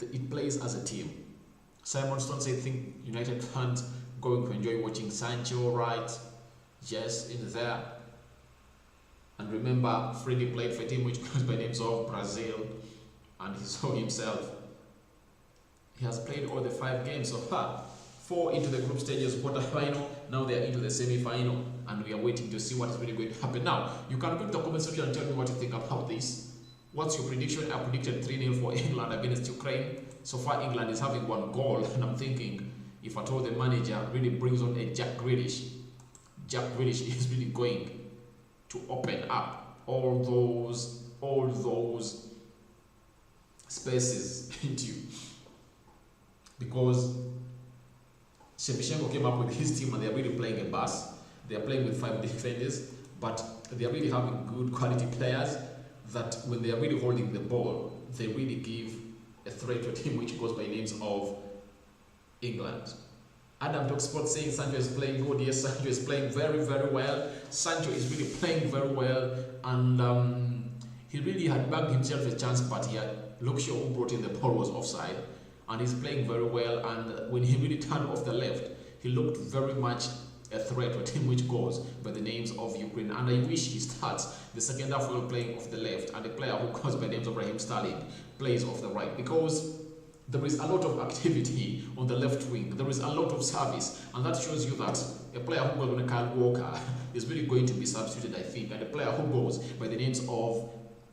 It plays as a team. Simon Stone said, think United fans going to enjoy watching Sancho, right? Yes, in there. And remember, Freddie played for a team which goes by names of Brazil, and he saw himself. He has played all the 5 games so far. 4 into the group stages, quarter-final. Now they are into the semi-final, and we are waiting to see what is really going to happen. Now, you can put in the comment section and tell me what you think about this. What's your prediction? I predicted 3-0 for England against Ukraine. So far, England is having 1 goal, and I'm thinking, if at all the manager really brings on a Jack Grealish is really going to open up all those spaces into you. Because Shevchenko came up with his team and they're really playing a bus. They're playing with 5 defenders, but they're really having good quality players that when they're really holding the ball, they really give a threat to a team which goes by names of England. Adam Talk Sports saying Sancho is playing good. Yes, Sancho is playing very, very well. Sancho is really playing very well, and he really had bagged himself a chance, but he had Luke Shaw, who brought in the ball, was offside. and he's playing very well. And when he really turned off the left, he looked very much a threat to a team which goes by the names of Ukraine. And I wish he starts the second half while playing off the left, and the player who goes by the names of Raheem Sterling plays off the right, because there is a lot of activity on the left wing. There is a lot of service, and that shows you that a player who goes by Kyle Walker is really going to be substituted, I think, and a player who goes by the names of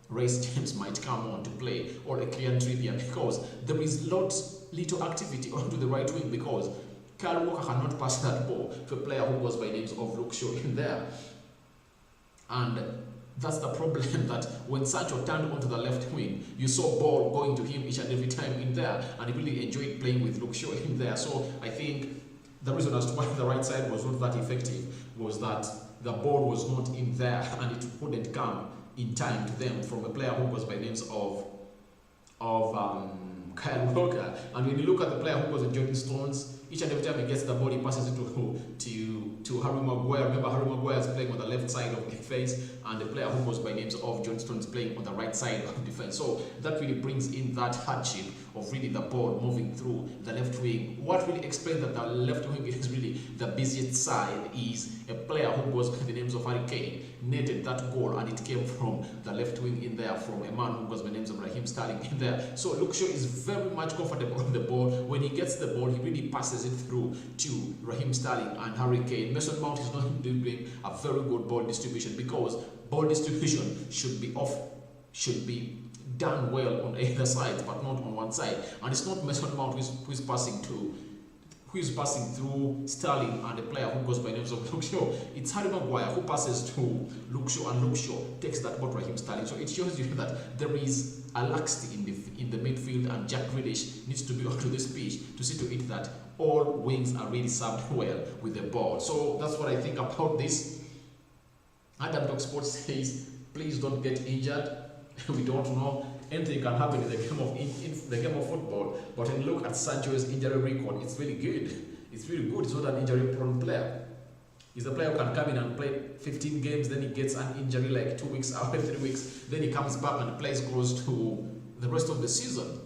Race James might come on to play, or a Kylian Trippier, because there is little activity onto the right wing, because Kyle Walker cannot pass that ball to a player who goes by names of Luke Shaw in there. And that's the problem, that when Sancho turned onto the left wing, you saw ball going to him each and every time in there, and he really enjoyed playing with Luke Shaw in there. So I think the reason as to why the right side was not that effective was that the ball was not in there, and it couldn't come in time to them from a player who goes by names of Kyle Walker. And when you look at the player who goes with Jordan Stones, each and every time he gets the ball, he passes it to Harry Maguire. Remember, Harry Maguire is playing on the left side of the defense, and the player who goes by names of John Stones playing on the right side of defense. So that really brings in that hardship of really the ball moving through the left wing. What really explains that the left wing is really the busiest side is a player who goes by the names of Harry Kane netted that goal, and it came from the left wing in there, from a man who goes by the names of Raheem Sterling in there. So Luke Shaw is very much comfortable on the ball. When he gets the ball, he really passes it through to Raheem Sterling and Harry Kane. Mason Mount is not doing a very good ball distribution, because ball distribution should be done well on either side, but not on one side. And it's not Mason Mount who is passing through Sterling and the player who goes by names of Luke Shaw. It's Harry Maguire who passes to Luke Shaw, and Luke Shaw takes that ball to Raheem Sterling. So it shows you that there is a laxity in the midfield, and Jack Grealish needs to be onto this pitch to see to it that all wings are really served well with the ball. So that's what I think about this. Adam Talk Sports says, please don't get injured. We don't know. Anything can happen in the game of football. But when you look at Sancho's injury record, it's really good. It's really good. It's not an injury-prone player. He's a player who can come in and play 15 games, then he gets an injury like 2 weeks after 3 weeks, then he comes back and plays close to the rest of the season.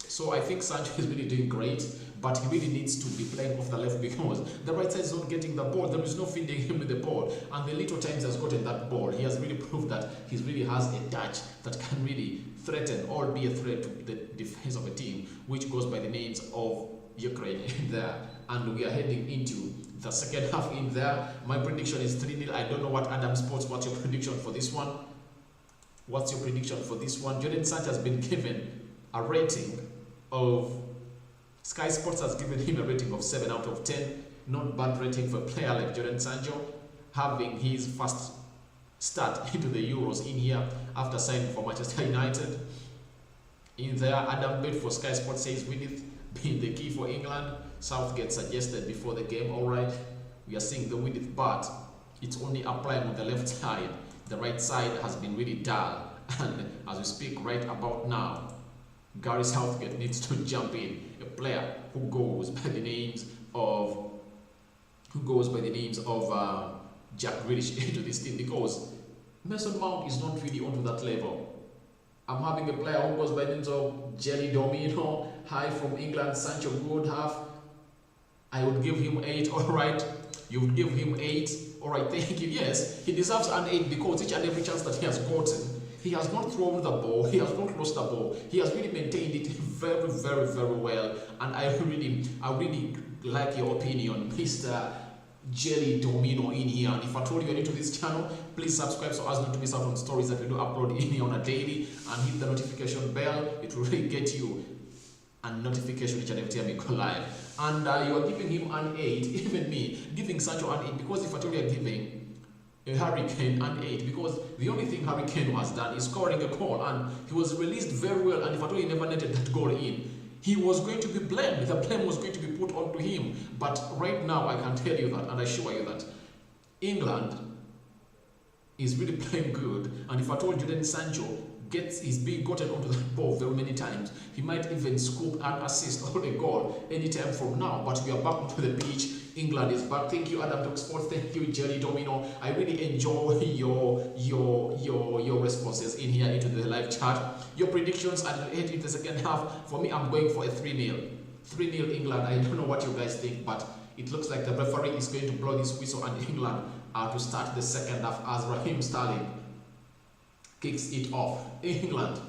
So I think Sancho is really doing great, but he really needs to be playing off the left, because the right side is not getting the ball. There is no feeding him with the ball, and the little times he has gotten that ball, he has really proved that he really has a touch that can really threaten or be a threat to the defense of a team which goes by the names of Ukraine in there. And we are heading into the second half in there. My prediction is 3-0. I don't know what Adam Sports, what's your prediction for this one? What's your prediction for this one? Jadon Sancho has been given a rating of, Sky Sports has given him a rating of 7 out of 10. Not bad rating for a player like Jadon Sancho, having his first start into the Euros in here after signing for Manchester United. In there, Adam Bate for Sky Sports says, with it being the key for England, Southgate suggested before the game. Alright, we are seeing the with it, but it's only applying on the left side. The right side has been really dull, and as we speak right about now, Gary Southgate needs to jump in. A player who goes by the names of Jack Grealish into this team, because Mason Mount is not really onto that level. I'm having a player who goes by the names of Jelly Domino, high from England, Sancho good half. I would give him 8, alright. You would give him 8, alright, thank you. Yes, he deserves an 8, because each and every chance that he has gotten, he has not thrown the ball, he has not lost the ball, he has really maintained it very, very, very well. And I really like your opinion, Mr. Jelly Domino in here. And if I told you you're new to this channel, please subscribe so as not to miss out on stories that we do upload in here on a daily, and hit the notification bell. It will really get you a notification each and every time we go live. And you are giving him an 8, even me giving Sancho an 8, because if I told you you're giving Harry Kane an 8, because the only thing Harry Kane has done is scoring a goal, and he was released very well, and if I told you he never netted that goal in, he was going to be blamed. The blame was going to be put onto him. But right now, I can tell you that, and I assure you that England is really playing good. And if I told Jadon Sancho he's being gotten onto the ball very many times. He might even scoop an assist or a goal anytime from now. But we are back onto the pitch. England is back. Thank you, Adam Talk Sports. Thank you, Jelly Domino. I really enjoy your responses in here into the live chat. Your predictions at the end in the second half. For me, I'm going for a 3-0. 3-0 England. I don't know what you guys think, but it looks like the referee is going to blow this whistle and England are to start the second half as Raheem Sterling kicks it off. England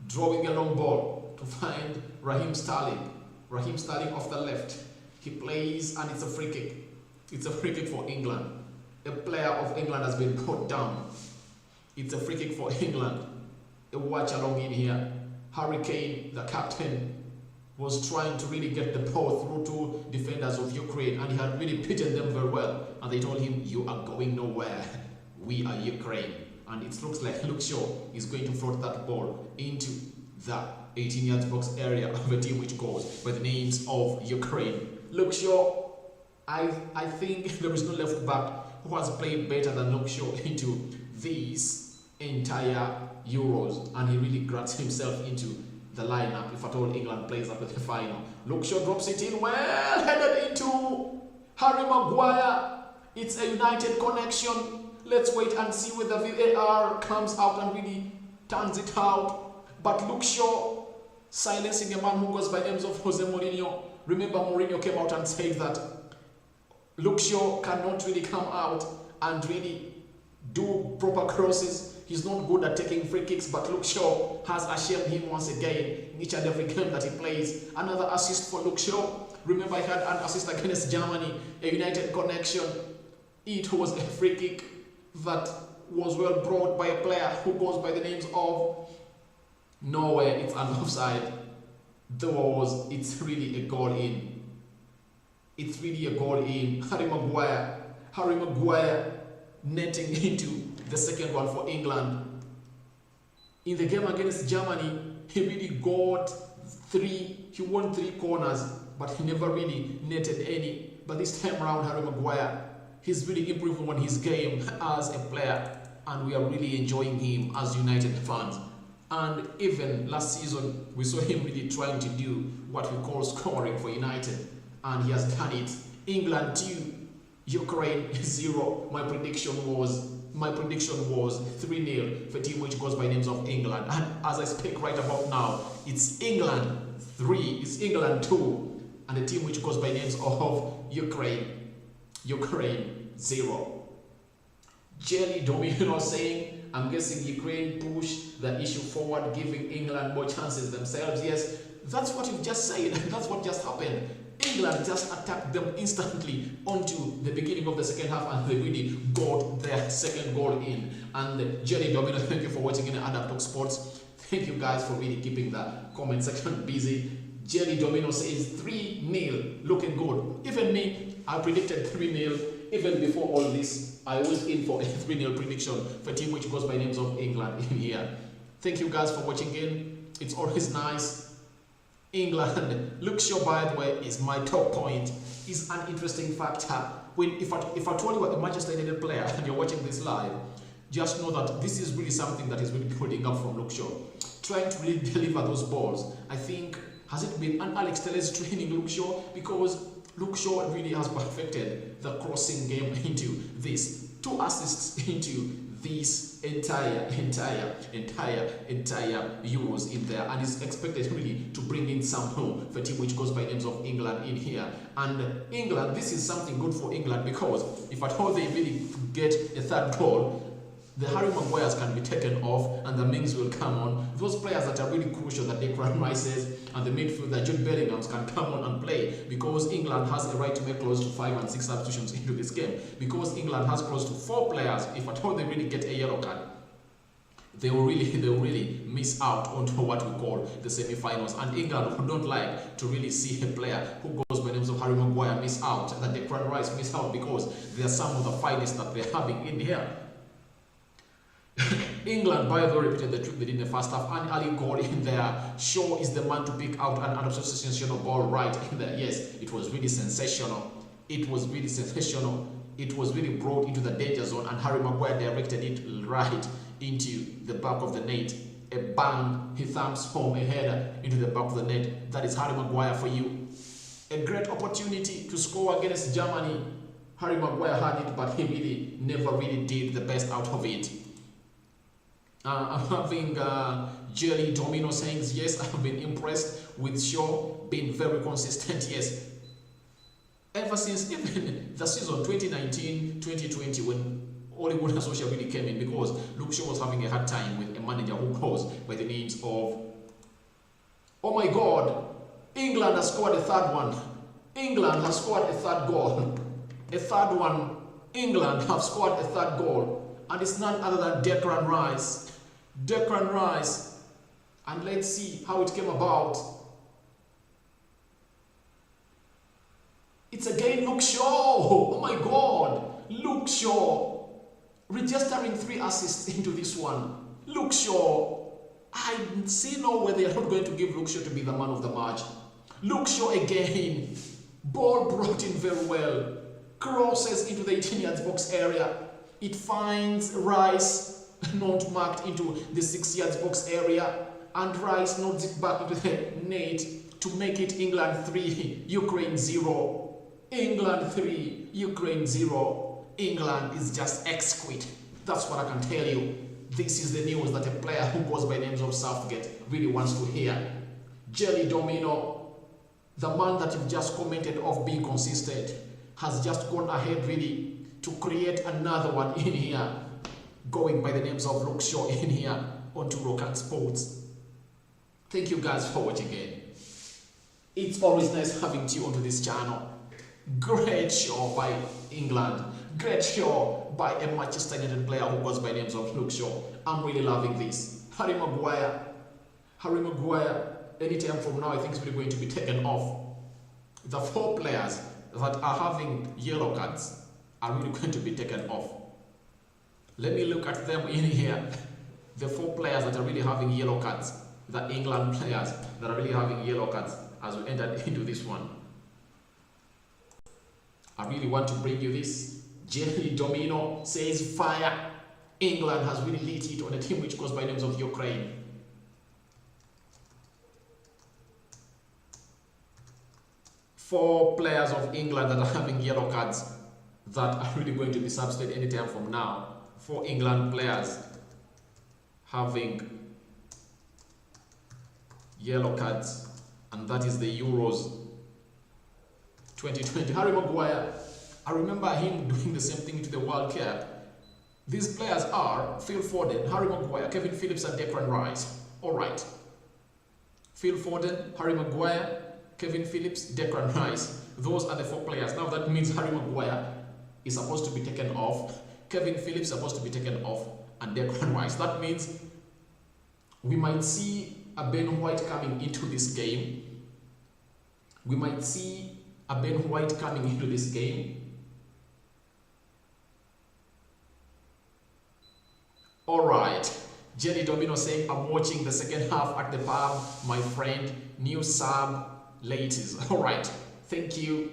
drawing a long ball to find Raheem Sterling. Raheem Sterling off the left. He plays and it's a free kick. It's a free kick for England. A player of England has been put down. It's a free kick for England. A watch along in here. Harry Kane, the captain, was trying to really get the ball through to defenders of Ukraine, and he had really beaten them very well. And they told him, "You are going nowhere. We are Ukraine." And it looks like Luke Shaw is going to float that ball into the 18-yard box area of a team which goes by the names of Ukraine. Luke Shaw, I think there is no left back who has played better than Luke Shaw into this entire Euros, and he really grabs himself into the lineup if at all England plays up at the final. Luke Shaw drops it in, well headed into Harry Maguire. It's a United connection. Let's wait and see whether VAR comes out and really turns it out. But Luke Shaw silencing a man who goes by names of Jose Mourinho. Remember, Mourinho came out and said that Luke Shaw cannot really come out and really do proper crosses. He's not good at taking free kicks, but Luke Shaw has ashamed him once again in each and every game that he plays. Another assist for Luke Shaw. Remember, he had an assist against Germany, a United connection. It was a free kick that was well brought by a player who goes by the names of Norway. It's an offside. It's really a goal in. It's really a goal in. Harry Maguire netting into the second one for England. In the game against Germany, he really he won 3 corners, but he never really netted any. But this time around, Harry Maguire, he's really improving on his game as a player, and we are really enjoying him as United fans. And even last season, we saw him really trying to do what we call scoring for United, and he has done it. England 2, Ukraine 0. My prediction was 3-0 for a team which goes by names of England. And as I speak right about now, it's England 3, it's England 2, and a team which goes by names of Ukraine 0. Jelly Domino saying, I'm guessing Ukraine pushed the issue forward, giving England more chances themselves. Yes, that's what you've just said. That's what just happened. England just attacked them instantly onto the beginning of the second half, and they really got their second goal in. And Jelly Domino, thank you for watching in Adam Talk Sports. Thank you guys for really keeping the comment section busy. Jelly Domino says 3-0, looking good. Even me, I predicted 3-0. Even before all this, I was in for a 3-0 prediction for a team which goes by names of England in here. Thank you guys for watching in. It's always nice. England, Luke Shaw, by the way, is my top point. Is an interesting factor. If I told you about the Manchester United player and you're watching this live, just know that this is really something that is really building up from Luke Shaw. Trying to really deliver those balls. I think, has it been an Alex Telles training Luke Shaw? Because Luke Shaw really has perfected the crossing game into this. 2 assists into this entire Euros in there, and is expected really to bring in some home for a team which goes by names of England in here. And England, this is something good for England, because if at all they really get a 3rd goal, the Harry Maguires can be taken off and the Mings will come on. Those players that are really crucial, that Declan Rice's and the midfielder Jude Bellingham can come on and play, because England has a right to make close to 5 and 6 substitutions into this game. Because England has close to 4 players, if at all they really get a yellow card, they will really miss out on what we call the semi-finals. And England would not like to really see a player who goes by names of Harry Maguire miss out, that Declan Rice miss out, because they are some of the finest that they're having in here. England, by the way, repeated the trick they did in the first half. An early goal in there. Shaw is the man to pick out an absolute sensational ball right in there. Yes, it was really sensational. It was really sensational. It was really brought into the danger zone, and Harry Maguire directed it right into the back of the net. a bang, he thumps home a header into the back of the net. That is Harry Maguire for you. A great opportunity to score against Germany. Harry Maguire had it, but he really never really did the best out of it. I'm having Jelly Domino saying, yes, I've been impressed with Shaw being very consistent, yes. Ever since even the season 2019-2020 when Ole Gunnar Solskjaer really came in, because Luke Shaw was having a hard time with a manager who goes by the names of, oh my God, England has scored a third one. England has scored a third goal. A third one. England have scored a third goal. And it's none other than Declan Rice. Declan Rice. And let's see how it came about. It's again Luke Shaw. Oh my God. Luke Shaw. Registering 3 assists into this one. Luke Shaw. I see no way they are not going to give Luke Shaw to be the man of the match. Luke Shaw again. Ball brought in very well. Crosses into the 18 yards box area. It finds Rice, not marked, into the 6 yards box area. And Rice nods it back into the net to make it England 3, Ukraine 0. England 3, Ukraine 0. England is just exquisite. That's what I can tell you. This is the news that a player who goes by names of Southgate really wants to hear. Jelly Domino, the man that you've just commented of being consistent, has just gone ahead really to create another one in here, going by the names of Luke Shaw in here onto Rokani Sports. Thank you guys for watching again. It's always nice having you onto this channel. Great show by England. Great show by a Manchester United player who goes by names of Luke Shaw. I'm really loving this. Harry Maguire, anytime from now I think it's really going to be taken off. The 4 players that are having yellow cards are really going to be taken off. Let me look at them in here. The 4 players that are really having yellow cards, the England players that are really having yellow cards as we enter into this one. I really want to bring you this. Jelly Domino says fire. England has really lit it on a team which goes by names of Ukraine. Four players of England that are having yellow cards that are really going to be substituted anytime from now. 4 England players having yellow cards, and that is the Euros 2020. Harry Maguire, I remember him doing the same thing to the World Cup. These players are Phil Foden, Harry Maguire, Kevin Phillips and Declan Rice. Alright. Phil Foden, Harry Maguire, Kevin Phillips, Declan Rice. Those are the 4 players. Now that means Harry Maguire is supposed to be taken off. Kevin Phillips is supposed to be taken off. And Declan Rice. That means we might see a Ben White coming into this game. We might see a Ben White coming into this game. Alright. Jelly Domino saying, I'm watching the second half at the pub, my friend. New sub, ladies. Alright. Thank you.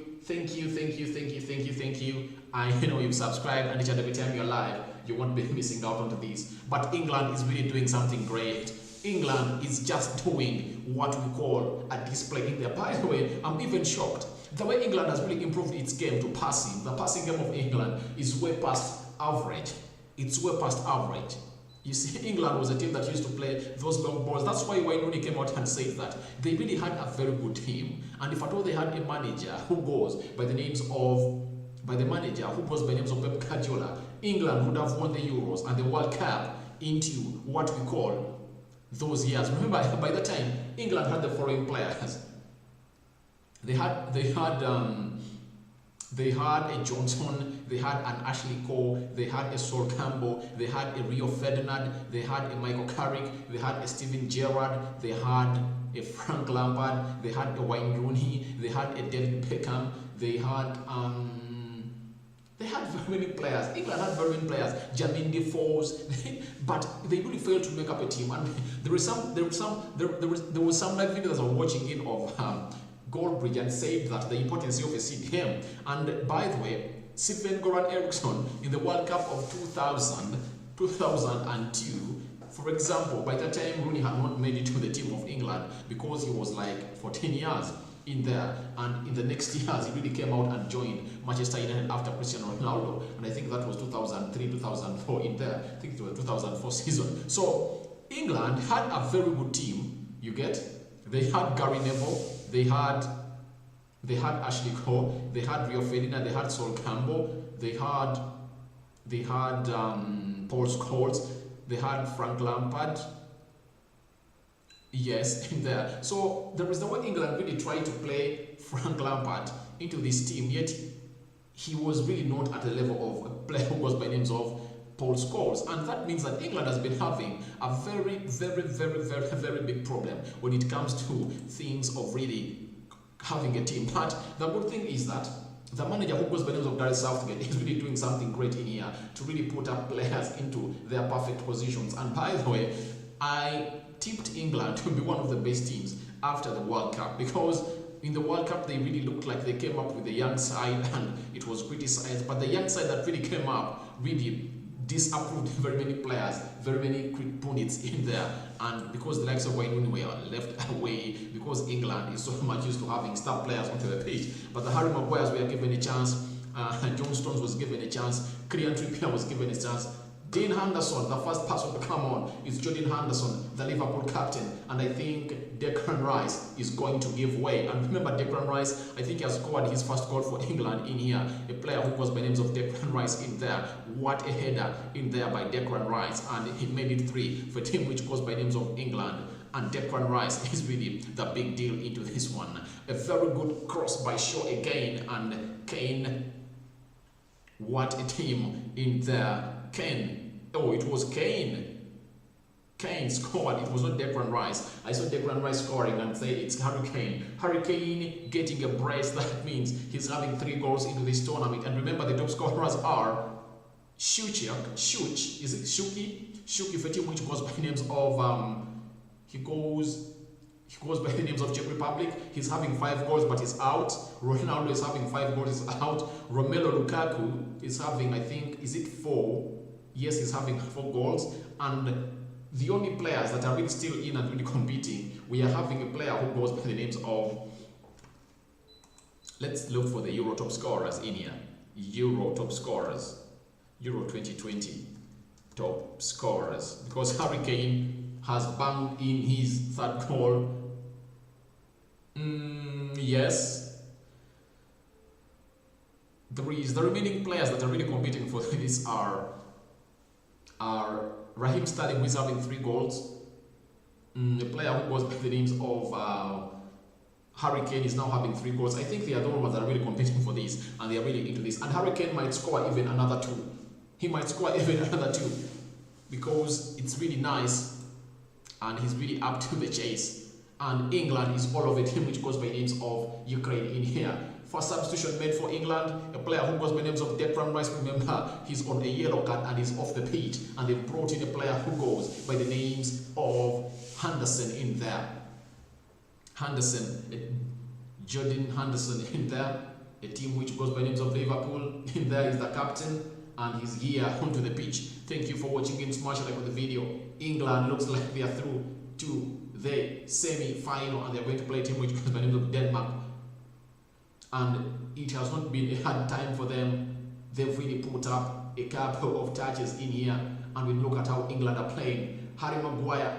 I know you've subscribed, and each and every time you're live, you won't be missing out on this. But England is really doing something great. England is just doing what we call a display in there. By the way, I'm even shocked. The way England has really improved its game to passing. The passing game of England is way past average. It's way past average. You see, England was a team that used to play those long balls. That's why Wayne Rooney came out and said that they really had a very good team. And if at all they had a manager who goes by the names of Pep Guardiola, England would have won the Euros and the World Cup into what we call those years. Remember, by the time England had the following players. They had a Johnson, they had an Ashley Cole, they had a Sol Campbell, they had a Rio Ferdinand, they had a Michael Carrick, they had a Steven Gerrard, they had a Frank Lampard, they had a Wayne Rooney, they had a David Beckham, they had very many players. England had very many players, Jermaine Defoe's, but they really failed to make up a team. And there was some live videos I was watching in of Goldbridge and said that the importance of a CDM. And by the way, Sven Goran Eriksson in the World Cup of 2002, For example, by that time, Rooney had not made it to the team of England because he was like 14 years in there, and in the next years he really came out and joined Manchester United after Cristiano Ronaldo, and I think that was 2003, 2004 in there. I think it was 2004 season. So England had a very good team. You get? They had Gary Neville, they had Ashley Cole, they had Rio Ferdinand, they had Sol Campbell, they had Paul Scholes, they had Frank Lampard. Yes, in there. So there is the way England really tried to play Frank Lampard into this team, yet he was really not at the level of a player who goes by names of Paul Scholes, and that means that England has been having a very big problem when it comes to things of really having a team. But the good thing is that the manager who goes by the name of Gareth Southgate is really doing something great in here to really put up players into their perfect positions. And by the way, I tipped England to be one of the best teams after the World Cup, because in the World Cup they really looked like they came up with a young side and it was criticized, but the young side that really came up really disapproved very many players, very many pundits in there, and because the likes of Wayne Rooney were left away because England is so much used to having star players onto the pitch. But the Harry Maguires were given a chance, John Stones was given a chance, Kieran Trippier was given a chance, Dean Henderson, the first person to come on is Jordan Henderson, the Liverpool captain, and I think Declan Rice is going to give way. And remember, Declan Rice, I think he has scored his first goal for England in here. A player who goes by names of Declan Rice in there. What a header in there by Declan Rice, and he made it 3 for a team which goes by names of England. And Declan Rice is really the big deal into this one. A very good cross by Shaw again, and Kane. What a team in there. Kane. Oh, it was Kane. Kane scored. It was not Declan Rice. I saw Declan Rice scoring and say it's Harry Kane. Harry Kane getting a brace. That means he's having 3 goals into this tournament. And remember, the top scorers are Shuch. Is it Shuki? Shuki for a team which goes by names of he goes by the names of Czech Republic. He's having 5 goals, but he's out. Ronaldo is having 5 goals, he's out. Romelu Lukaku is having, I think, is it 4? Yes, he's having 4 goals. And the only players that are really still in and really competing, we are having a player who goes by the names of, let's look for the Euro top scorers in here. Euro top scorers. Euro 2020 top scorers. Because Harry Kane has banged in his 3rd goal. Yes. The remaining players that are really competing for this are Raheem Sterling, who is having 3 goals. A player who goes by the names of Harry Kane is now having 3 goals. I think they are the ones that are really competing for this, and they are really into this. And Harry Kane might score even another 2. He might score even another 2 because it's really nice, and he's really up to the chase. And England is all over a team which goes by names of Ukraine in here. First substitution made for England, a player who goes by names of Declan Rice. Remember, he's on a yellow card and he's off the pitch. And they've brought in a player who goes by the names of Henderson in there. Jordan Henderson in there. A team which goes by names of Liverpool. In there is the captain, and he's here onto the pitch. Thank you for watching and smash like on the video. England looks like they are through to the semi-final, and they're going to play a team which goes by the name of Denmark. And it has not been a hard time for them. They've really put up a couple of touches in here, and we look at how England are playing. Harry Maguire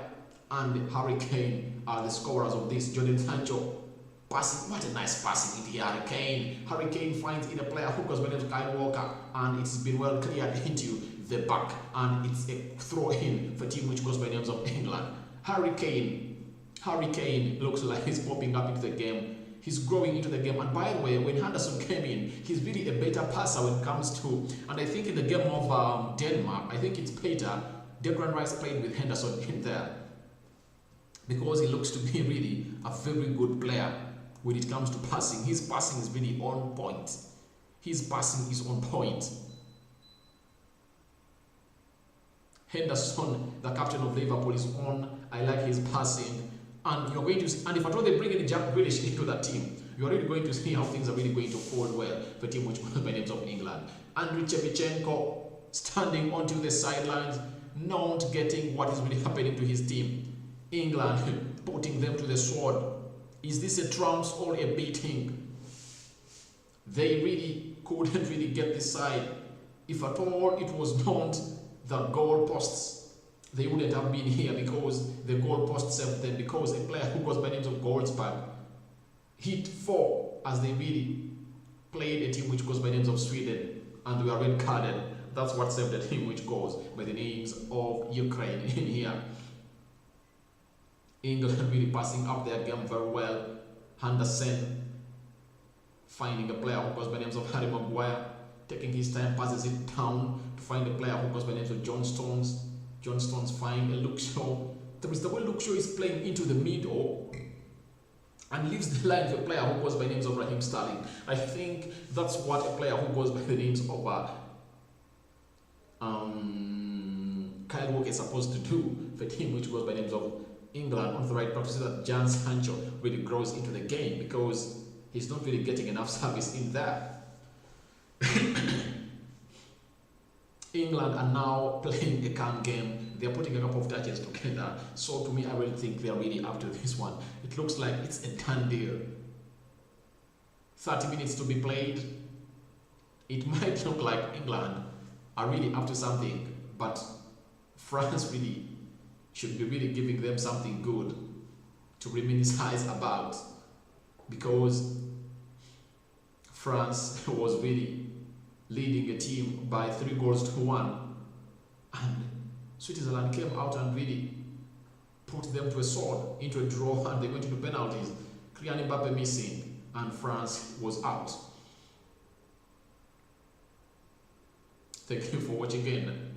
and Harry Kane are the scorers of this. Jadon Sancho passing, what a nice passing into Harry Kane. Harry Kane finds in a player who goes by the name of Kyle Walker, and it's been well cleared into the back, and it's a throw in for a team which goes by the names of England. Harry Kane looks like he's popping up into the game. He's growing into the game. And by the way, when Henderson came in, he's really a better passer when it comes to, and I think in the game of Denmark, I think it's better, Declan Rice played with Henderson in there, because he looks to be really a very good player when it comes to passing. His passing is really on point. His passing is on point. Henderson, the captain of Liverpool, is on. I like his passing. And you're going to see, and if at all they bring in Jack Grealish into that team, you're really going to see how things are really going to fold well for a team which goes by names of England. Andriy Shevchenko standing onto the sidelines. not getting what is really happening to his team. England putting them to the sword. Is this a trounce or a beating? They really couldn't really get this side. If at all it was not the goal posts, they wouldn't have been here because the goal post saved them, because a player who goes by the names of Goldsberg hit 4 as they really played a team which goes by the names of Sweden and we are red carded. That's what saved the team which goes by the names of Ukraine in here. England really passing up their game very well. Henderson finding a player who goes by the names of Harry Maguire, taking his time, passes it down to find a player who goes by the names of John Stones. John Stones find a Luke Shaw. There is the way Luke Shaw is playing into the middle and leaves the line for a player who goes by the names of Raheem Sterling. I think that's what a player who goes by the names of Kyle Walker is supposed to do for a team which goes by the names of England on the right back, to see that Jan Sancho really grows into the game, because he's not really getting enough service in there. England are now playing a calm game. They're putting a couple of touches together. So to me, I really think they're really up to this one. It looks like it's a done deal. 30 minutes to be played. It might look like England are really up to something, but France really should be really giving them something good to reminisce about, because France was really leading a team by 3-1, and Switzerland came out and really put them to a sword, into a draw, and they went into penalties. Kylian Mbappe missing, and France was out. Thank you for watching again.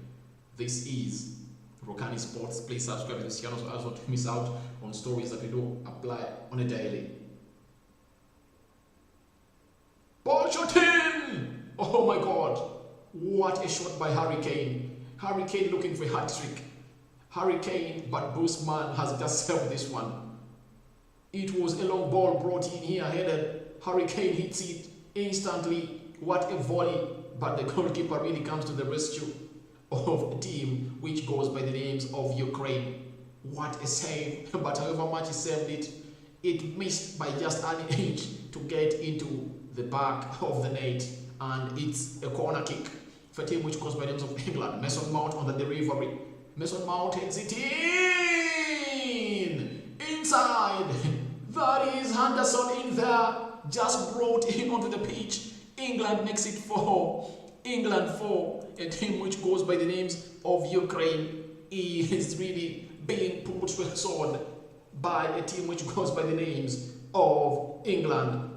This is Rokani Sports. Please subscribe to this channel so as not to miss out on stories that we do apply on a daily. Ball shot in! Oh my God! What a shot by Harry Kane. Harry Kane looking for a hat trick. Harry Kane, but Busman has just served this one. It was a long ball brought in here, headed. Harry Kane hits it instantly. What a volley! But the goalkeeper really comes to the rescue of a team which goes by the names of Ukraine. What a save! But however much he saved it, it missed by just an inch to get into the back of the net, and it's a corner kick for a team which goes by the names of England. Mason Mount on the delivery. Mason Mount heads it in! Inside! That is Henderson in there, just brought him onto the pitch. England makes it 4. England 4. A team which goes by the names of Ukraine is really being put to a sword by a team which goes by the names of England.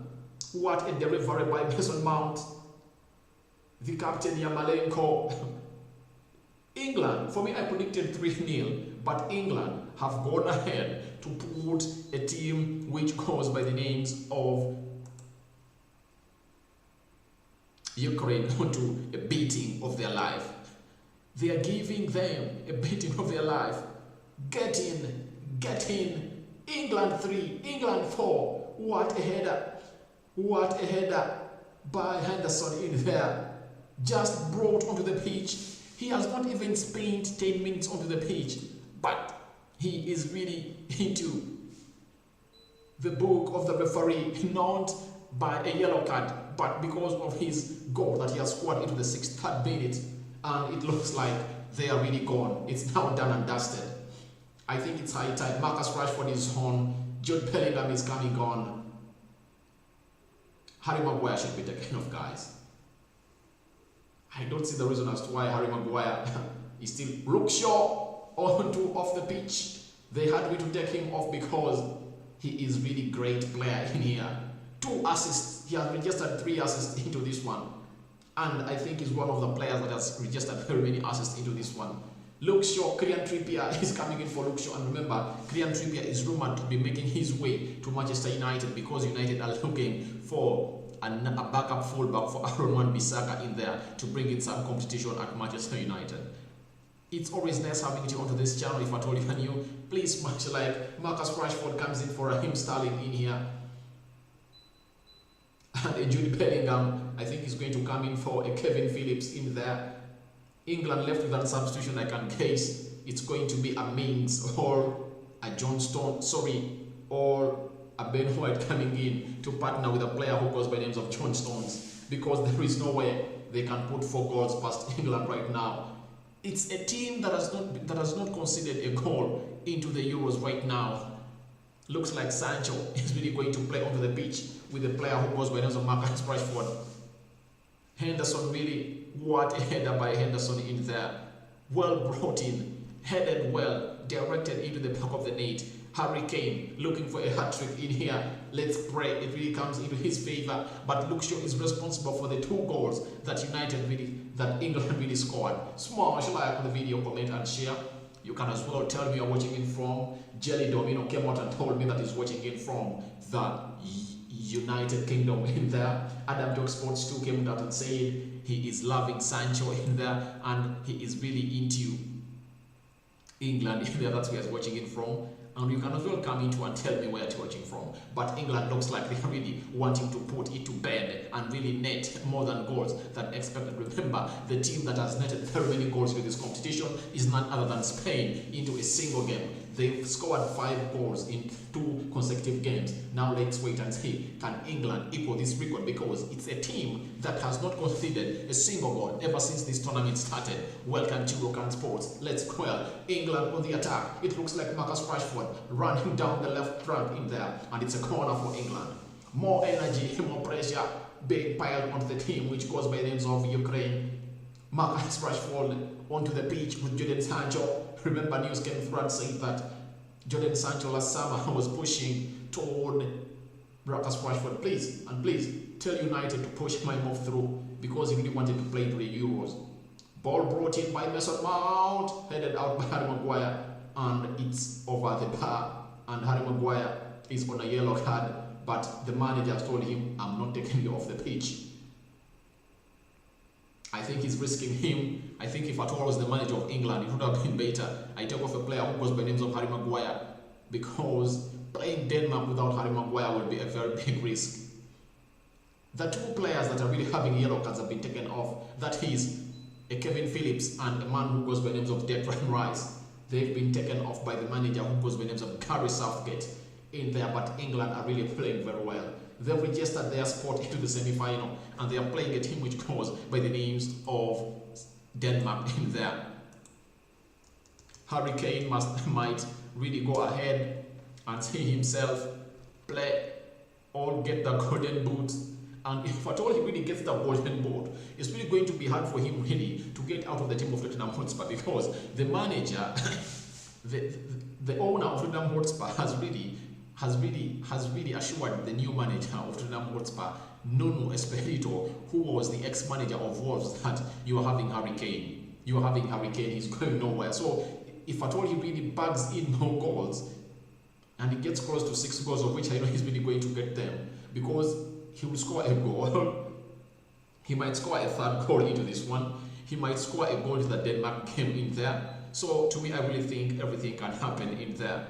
What a delivery by Mason Mount. The captain Yamalenko. England, for me I predicted 3-0, but England have gone ahead to put a team which goes by the names of Ukraine onto a beating of their life. They are giving them a beating of their life. Get in. England 3, England 4. What a header. What a header by Henderson in there. Just brought onto the pitch. He has not even spent 10 minutes onto the pitch, but he is really into the book of the referee, not by a yellow card, but because of his goal that he has scored into the 63rd minute, and it looks like they are really gone. It's now done and dusted. I think it's high time. Marcus Rashford is on. Jude Bellingham is coming on. Harry Maguire should be taken off, guys. I don't see the reason as to why Harry Maguire is still Luke Shaw off the pitch. They had me to take him off because he is really great player in here. 2 assists. He has registered 3 assists into this one, and I think he's one of the players that has registered very many assists into this one. Luke Shaw, Kylian Trippier is coming in for Luke Shaw, and remember, Kylian Trippier is rumored to be making his way to Manchester United because United are looking for a backup fullback for Aaron Wan-Bissaka in there to bring in some competition at Manchester United. It's always nice having you onto this channel. If at all you are new, please smash like. Marcus Rashford comes in for Raheem Sterling in here. And Jude Bellingham, I think, is going to come in for a Kevin Phillips in there. England left without substitution, I can guess it's going to be a Mings or a Johnston, or a Ben White coming in to partner with a player who goes by names of John Stones, because there is no way they can put 4 goals past England right now. It's a team that has not conceded a goal into the Euros right now. Looks like Sancho is really going to play onto the pitch with a player who goes by names of Marcus Rashford. Henderson, really, what a header by Henderson in there. Well brought in, headed well, directed into the back of the net. Harry Kane looking for a hat-trick in here. Let's pray it really comes into his favour. But Luke Shaw is responsible for the 2 goals that England really scored. Smash like on the video, comment and share. You can as well tell me you're watching in from. Jelly Domino came out and told me that he's watching in from the United Kingdom in there. Adam Dog Sports 2 came out and said he is loving Sancho in there and he is really into England in there. That's where he's watching in from. And you can as well come into and tell me where you're watching from. But England looks like they're really wanting to put it to bed and really net more than goals than expected. Remember, the team that has netted very many goals in this competition is none other than Spain into a single game. They've scored 5 goals in 2 consecutive games. Now let's wait and see, can England equal this record? Because it's a team that has not conceded a single goal ever since this tournament started. Welcome to Rokani Sports. Let's quell England on the attack. It looks like Marcus Rashford running down the left flank in there, and it's a corner for England. More energy, more pressure being piled onto the team, which goes by the names of Ukraine. Marcus Rashford onto the pitch with Jadon Sancho. Remember, news came through and said that Jadon Sancho last summer was pushing toward Marcus Rashford. Please tell United to push my move through, because he really wanted to play into the Euros. Ball brought in by Mason Mount, headed out by Harry Maguire, and it's over the bar. And Harry Maguire is on a yellow card, but the manager told him, I'm not taking you off the pitch. I think he's risking him. I think if at all was the manager of England, it would have been better. I take off a player who goes by names of Harry Maguire, because playing Denmark without Harry Maguire would be a very big risk. The 2 players that are really having yellow cards have been taken off. That is a Kevin Phillips and a man who goes by names of Declan Rice. They've been taken off by the manager who goes by names of Gary Southgate in there, but England are really playing very well. They've registered their spot into the semi-final, and they are playing a team which goes by the names of Denmark in there. Harry Kane might really go ahead and see himself play or get the golden boot. And if at all he really gets the golden boot, it's really going to be hard for him really to get out of the team of Tottenham Hotspur, because the manager, the owner of Tottenham Hotspur has really assured the new manager of Tottenham Hotspur, Nuno Espirito, who was the ex-manager of Wolves, that you are having Harry Kane. You are having Harry Kane. He's going nowhere. So if at all he really bags in more goals, and he gets close to 6 goals, of which I know he's really going to get them, because he will score a goal. He might score a 3rd goal into this one. He might score a goal into the Denmark game in there. So to me, I really think everything can happen in there.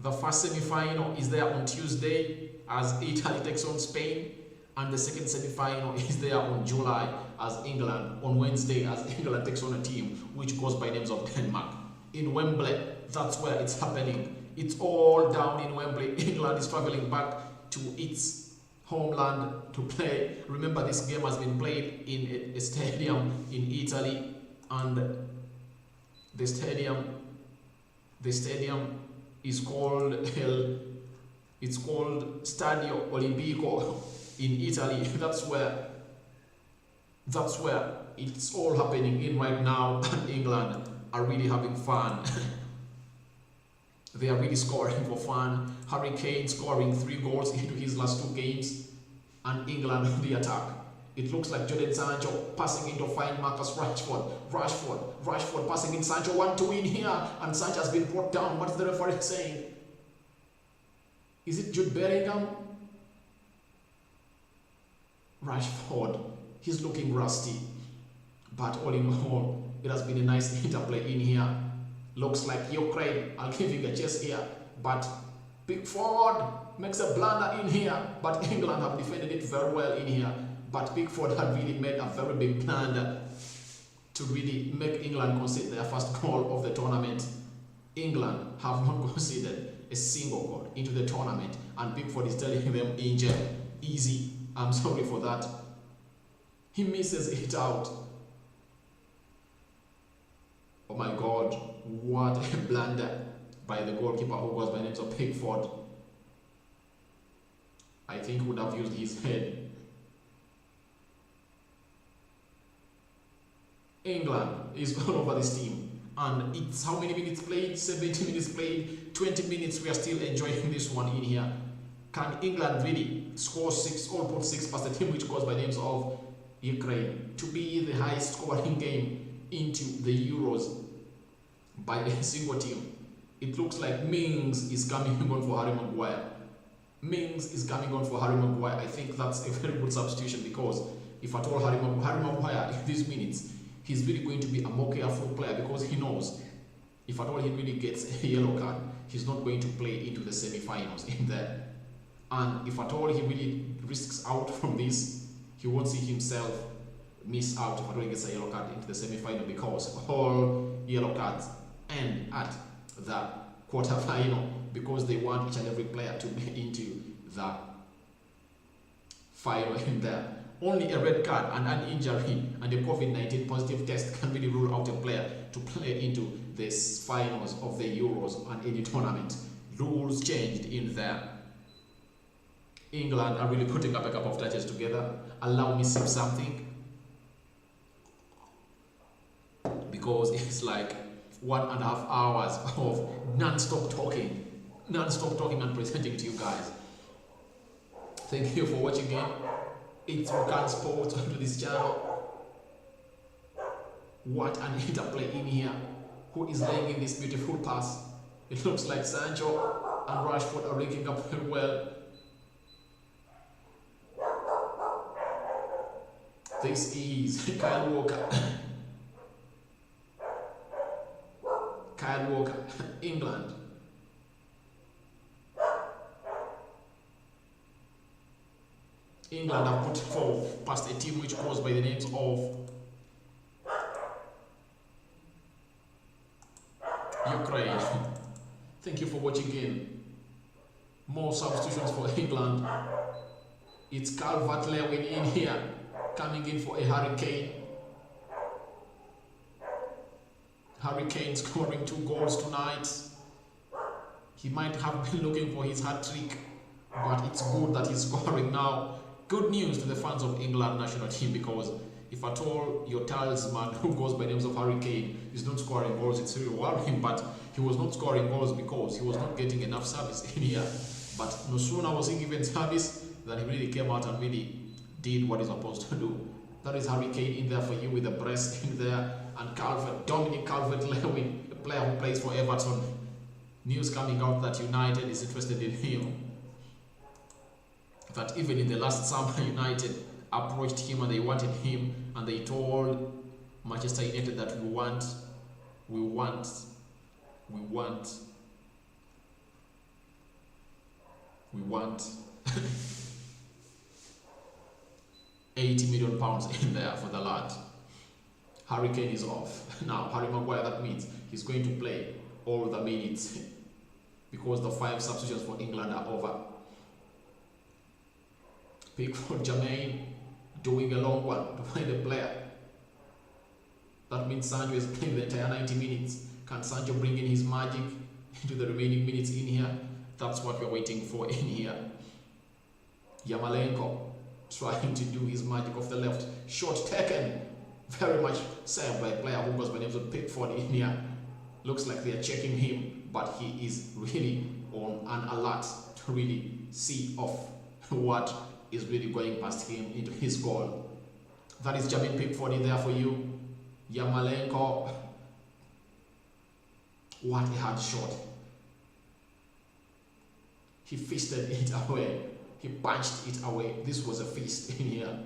The first semi-final is there on Tuesday as Italy takes on Spain, and the second semi-final is there on July as England, on Wednesday as England takes on a team which goes by names of Denmark. In Wembley, that's where it's happening. It's all down in Wembley. England is travelling back to its homeland to play. Remember, this game has been played in a stadium in Italy, and the stadium is called Stadio Olimpico in Italy. That's where it's all happening in right now, and England are really having fun. They are really scoring for fun. Harry Kane scoring 3 goals into his last 2 games, and England on the attack. It looks like Jadon Sancho passing in to find Marcus Rashford. Rashford passing in. Sancho 1-2 in here, and Sancho has been brought down. What is the referee saying? Is it Jude Bellingham? Rashford, he's looking rusty. But all in all, it has been a nice interplay in here. Looks like Ukraine are giving a chase here, but Pickford makes a blunder in here, but England have defended it very well in here. But Pickford had really made a very big blunder to really make England concede their first goal of the tournament. England have not conceded a single goal into the tournament, and Pickford is telling them, Angel, easy, I'm sorry for that. He misses it out. Oh my God, what a blunder by the goalkeeper who goes by the name of Pickford. I think he would have used his head. England is all over this team, and it's how many minutes played? 70 minutes played, 20 minutes. We are still enjoying this one in here. Can England really score 6 or put 6 past the team which goes by names of Ukraine to be the highest scoring game into the Euros by a single team? It looks like Mings is coming on for Harry Maguire. Mings is coming on for Harry Maguire. I think that's a very good substitution, because if at all Harry Maguire in these minutes, he's really going to be a more careful player, because he knows if at all he really gets a yellow card, he's not going to play into the semi-finals in there. And if at all he really risks out from this, he won't see himself miss out if at all he gets a yellow card into the semi-final, because all yellow cards end at the quarter-final, because they want each and every player to be into the final in there. Only a red card and an injury and a COVID-19 positive test can really rule out a player to play into the finals of the Euros and any tournament. Rules changed in there. England are really putting up a couple of touches together. Allow me sip something, because it's like 1.5 hours of non-stop talking and presenting to you guys. Thank you for watching again. It's Rokani Sports onto this channel. What an interplay in here. Who is laying in this beautiful pass? It looks like Sancho and Rashford are linking up very well. This is Kyle Walker. Kyle Walker, England. England have put 4 past a team which goes by the names of Ukraine. Thank you for watching again. More substitutions for England. It's Calvert-Lewin in here, coming in for a Harry Kane. Harry Kane scoring 2 goals tonight. He might have been looking for his hat trick, but it's good that he's scoring now. Good news to the fans of England national team, because if at all your talisman who goes by names of Harry Kane is not scoring goals, it's really worrying. But he was not scoring goals because he was not getting enough service in here. But no sooner was he given service than he really came out and really did what he's supposed to do. That is Harry Kane in there for you with the press in there, and Dominic Calvert-Lewin, a player who plays for Everton. News coming out that United is interested in him. That even in the last summer, United approached him and they wanted him, and they told Manchester United that we want 80 million pounds in there for the lad. Harry Kane is off. Now, Harry Maguire, that means he's going to play all the minutes, because the 5 substitutions for England are over. Pickford Jermaine doing a long one to find a player. That means Sancho is playing the entire 90 minutes. Can Sancho bring in his magic into the remaining minutes in here? That's what we're waiting for in here. Yarmolenko trying to do his magic off the left. Shot taken. Very much saved by a player who goes by the name of Pickford in here. Looks like they are checking him, but he is really on an alert to really see off what is really going past him into his goal. That is Jermaine Pickford in there for you. Yarmolenko. What a hard shot. He fisted it away. He punched it away. This was a fist in here.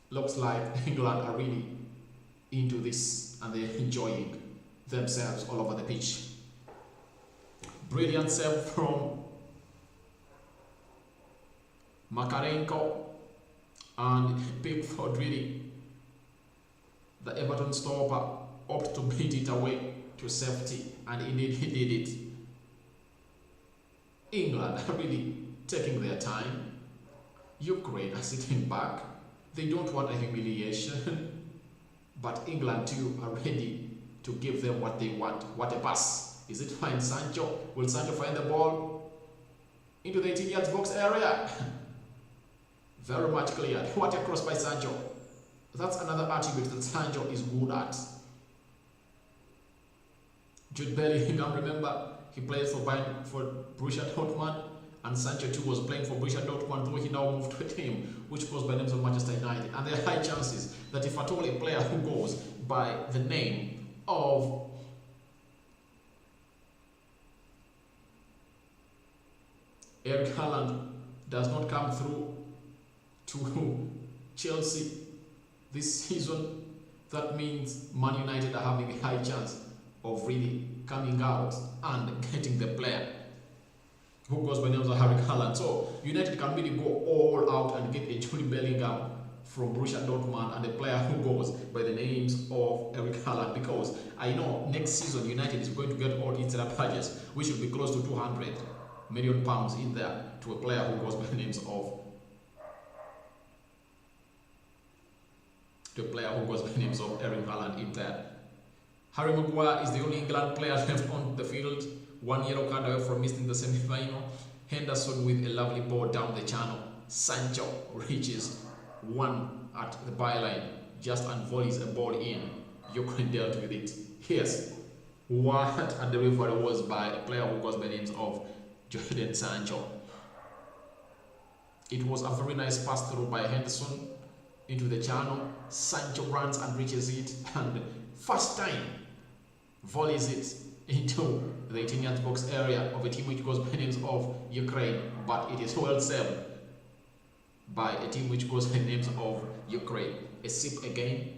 Looks like England are really into this and they're enjoying themselves all over the pitch. Brilliant save from Makarenko, and Pickford really The Everton stopper opted to beat it away to safety, and indeed he did it. England are really taking their time. Ukraine are sitting back. They don't want a humiliation, but England too are ready to give them what they want. What a pass. Is it fine, Sancho? Will Sancho find the ball into the 18 yards box area? Very much cleared. What a cross by Sancho. That's another attribute that Sancho is good at. Jude Bellingham, remember, he plays for Borussia Dortmund, and Sancho too was playing for Borussia Dortmund, though he now moved to a team which goes by names of Manchester United. And there are high chances that if at all a player who goes by the name of Erling Haaland does not come through to Chelsea this season, that means Man United are having a high chance of really coming out and getting the player who goes by names of Erling Haaland. So United can really go all out and get a Jude Bellingham from Borussia Dortmund and a player who goes by the names of Erling Haaland, because I know next season United is going to get all its purchase, which will be close to £200 million in there, to a player who goes by the names of Erling Haaland in there. Harry Maguire is the only England player left on the field, 1 yellow card away from missing the semi-final. Henderson with a lovely ball down the channel. Sancho reaches one at the byline just and volleys a ball in. Ukraine dealt with it. Yes, what a delivery was by a player who goes by the names of Jadon Sancho. It was a very nice pass through by Henderson into the channel. Sancho runs and reaches it, and first time volleys it into the 18 yard box area of a team which goes by the names of Ukraine, but it is well saved by a team which goes by the names of Ukraine. A sip again.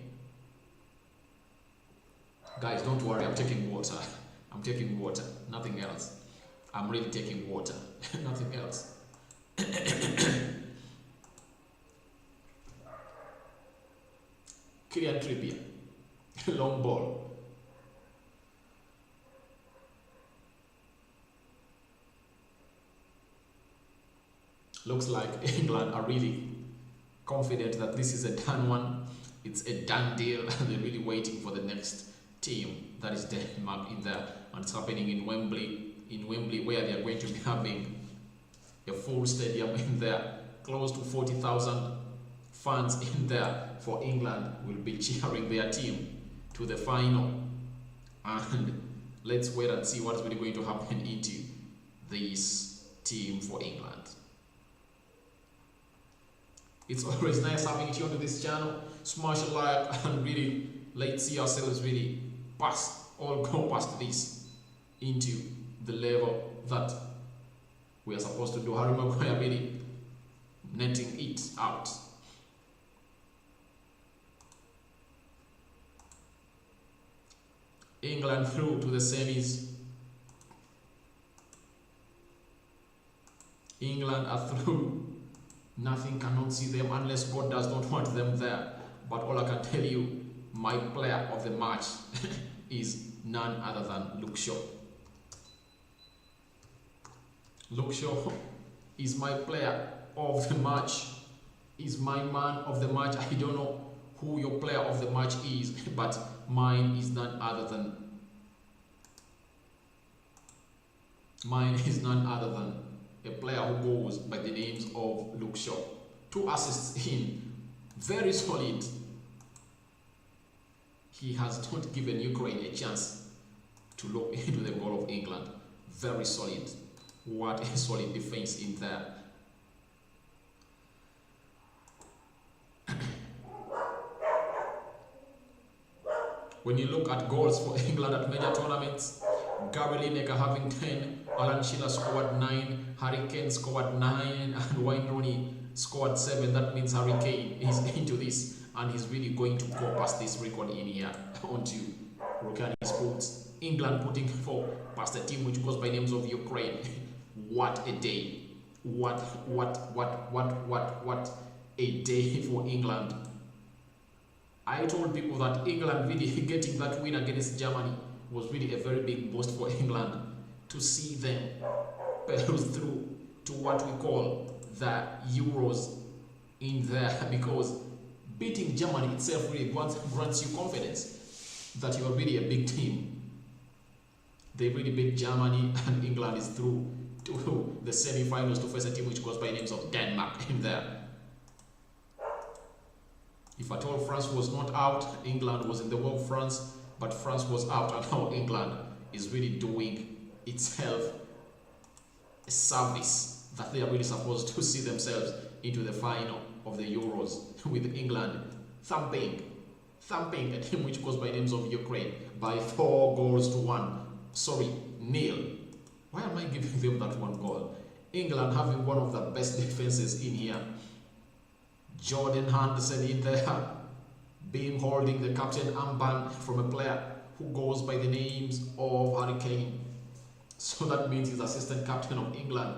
Guys, don't worry, I'm taking water. I'm taking water, nothing else. I'm really taking water, nothing else. Kylian Trippier, long ball. Looks like England are really confident that this is a done one. It's a done deal. They're really waiting for the next team, that is Denmark, in there, and it's happening in Wembley. In Wembley, where they are going to be having a full stadium in there, close to 40,000 fans in there for England will be cheering their team to the final. And let's wait and see what's really going to happen into this team for England. It's always nice having you onto this channel. Smash a like and really let's see ourselves really go past this into the level that we are supposed to do. Harry Maguire really netting it out. England through to the semis. England are through. Nothing cannot see them unless God does not want them there. But all I can tell you, my player of the match is none other than Luke Shaw. Luke Shaw is my player of the match, is my man of the match. I don't know who your player of the match is, but mine is none other than a player who goes by the names of Luke Shaw. 2 assists in, very solid. He has not given Ukraine a chance to look into the goal of England. Very solid. What a solid defense in there. When you look at goals for England at major tournaments, Gary Lineker having 10, Alan Shearer scored 9, Harry Kane scored 9, and Wayne Rooney scored 7. That means Harry Kane is into this, and he's really going to go past this record in here onto Rokani Sports. England putting 4 past the team which goes by names of Ukraine. What a day. What a day for England. I told people that England really getting that win against Germany was really a very big boost for England to see them pass through to what we call the Euros in there, because beating Germany itself really grants you confidence that you are really a big team. They really beat Germany and England is through to the semi-finals to face a team which goes by names of Denmark in there. If at all France was not out, England was in the world France, but France was out, and now England is really doing itself a service that they are really supposed to see themselves into the final of the Euros, with England thumping a team which goes by names of Ukraine by 4-1. Sorry, nil. Why am I giving them that one goal? England having one of the best defenses in here. Jordan Henderson in there, being holding the captain armband from a player who goes by the names of Rokani. So that means he's assistant captain of England.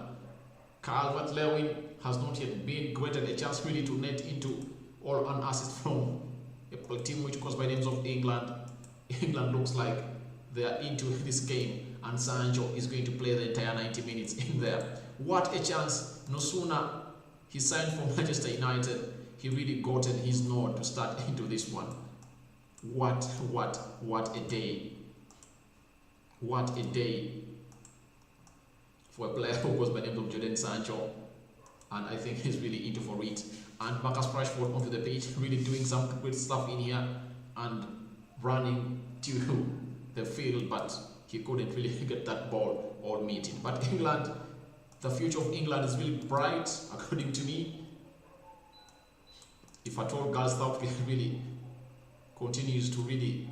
Calvert-Lewin has not yet been granted a chance really to net into or an assist from a team which goes by names of England. England looks like they are into this game, and Sancho is going to play the entire 90 minutes in there. What a chance. No sooner he signed for Manchester United, he really gotten his nod to start into this one. What a day. What a day for a player who goes by the name of Jadon Sancho, and I think he's really into for it. And Marcus Rashford onto the pitch, really doing some great stuff in here and running to the field, but he couldn't really get that ball or meet it. But England, the future of England is really bright, according to me. If at all Gareth Southgate really continues to really...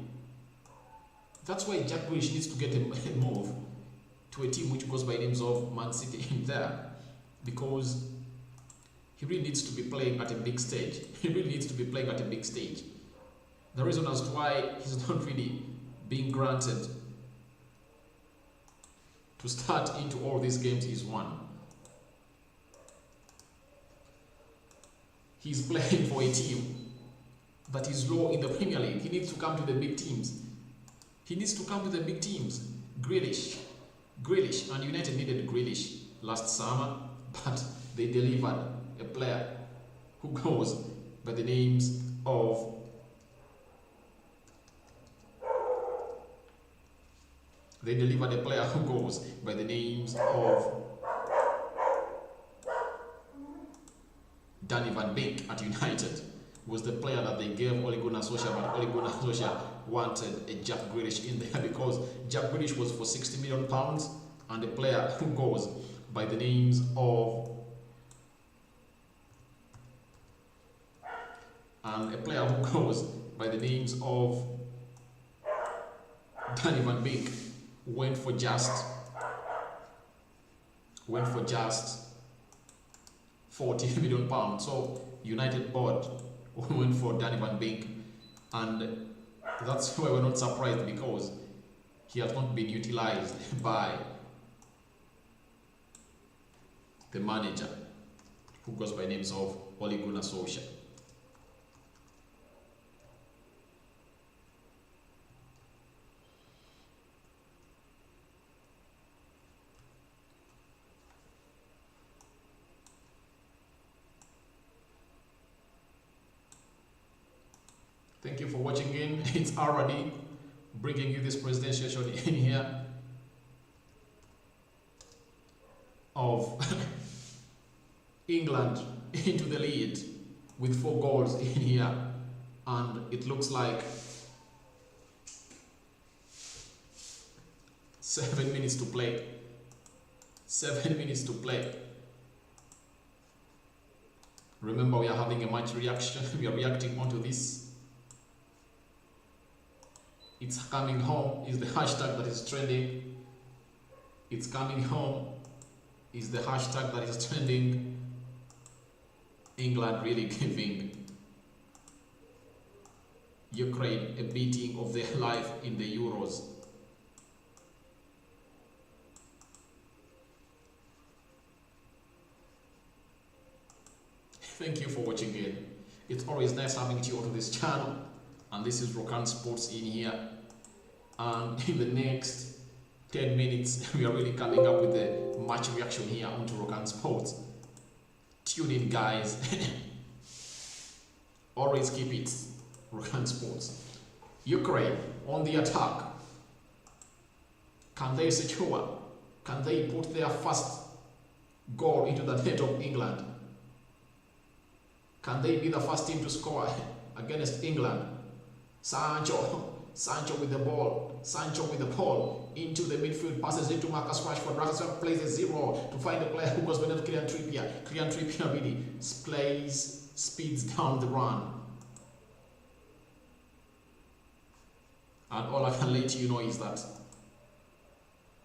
That's why Jack Grealish needs to get a move to a team which goes by names of Man City in there, because he really needs to be playing at a big stage. He really needs to be playing at a big stage. The reason as to why he's not really being granted to start into all these games is one. He's playing for a team that is low in the Premier League. He needs to come to the big teams. He needs to come to the big teams. Grealish, and United needed Grealish last summer, but they delivered a player who goes by the names of Danny Van Beek at United. Was the player that they gave Ole Gunnar Solskjaer, but Ole Gunnar Solskjaer wanted a Jack Grealish in there because Jack Grealish was for £60 million, and a player who goes by the names of Danny Van Beek went for just £40 million. So United bought went for Danny Van Beek, and that's why we're not surprised, because he has not been utilized by the manager who goes by names of Ole Gunnar Solskjaer. Thank you for watching in. It's already bringing you this presentation in here of England into the lead with 4 goals in here, and it looks like 7 minutes to play. 7 minutes to play. Remember, we are having a match reaction. We are reacting onto this. It's coming home is the hashtag that is trending. It's coming home is the hashtag that is trending. England really giving Ukraine a beating of their life in the Euros. Thank you for watching in. It's always nice having you on this channel. And this is Rokani Sports in here. And in the next 10 minutes, we are really coming up with the match reaction here onto Rokani Sports. Tune in, guys. Always keep it Rokani Sports. Ukraine on the attack. Can they secure? Can they put their first goal into the net of England? Can they be the first team to score against England? Sancho with the ball. Sancho with the ball into the midfield, passes into Marcus Rashford. Rashford plays a 0 to find a player who goes beneath Kylian Trippier. Kylian Trippier really speeds down the run. And all I can let you know is that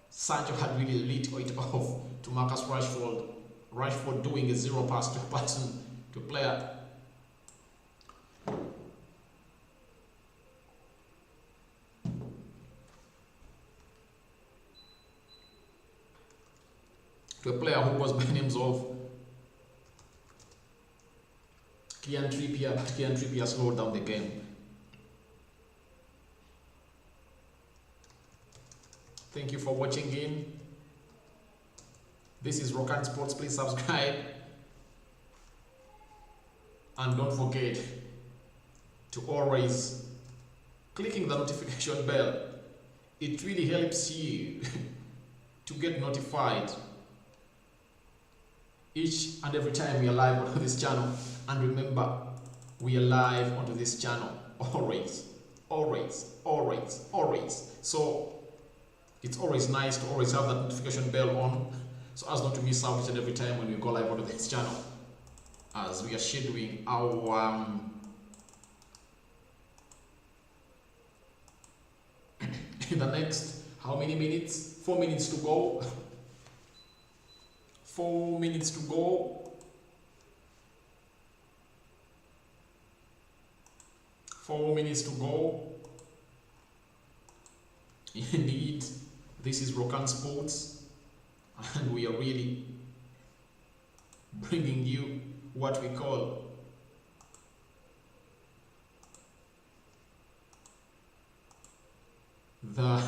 Sancho had really lit it off to Marcus Rashford. Rashford doing a 0 pass to person to player. To a player who was by the names of Kylian Trippier, but Kylian Trippier slowed down the game. Thank you for watching in. This is Rokani Sports. Please subscribe. And don't forget to always clicking the notification bell. It really helps you to get notified each and every time we are live on this channel. And remember, we are live onto this channel always. So it's always nice to always have that notification bell on, so as not to miss out each and every time when we go live onto this channel, as we are scheduling our in the next how many minutes? 4 minutes to go. 4 minutes to go. 4 minutes to go. Indeed, this is Rokani Sports, and we are really bringing you what we call the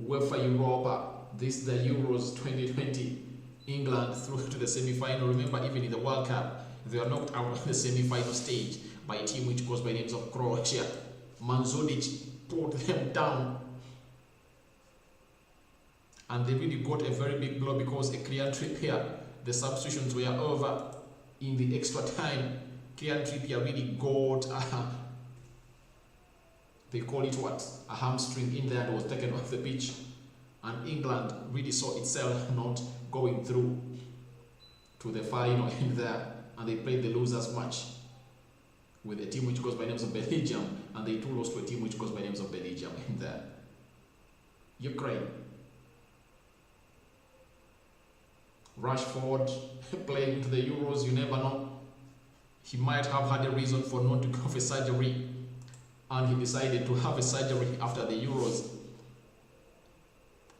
UEFA Europa. This is the Euros 2020. England through to the semi-final. Remember, even in the World Cup, they were knocked out of the semi-final stage by a team which goes by names of Croatia. Mandzukic put them down, and they really got a very big blow because a Kylian Trippier, the substitutions were over in the extra time. Kylian Trippier really got they call it what? A hamstring in there that was taken off the pitch. And England really saw itself not going through to the final in there, and they played the losers match with a team which goes by names of Belgium, and they too lost to a team which goes by names of Belgium in there. Ukraine. Rashford playing to the Euros, you never know. He might have had a reason for not to go for surgery, and he decided to have a surgery after the Euros.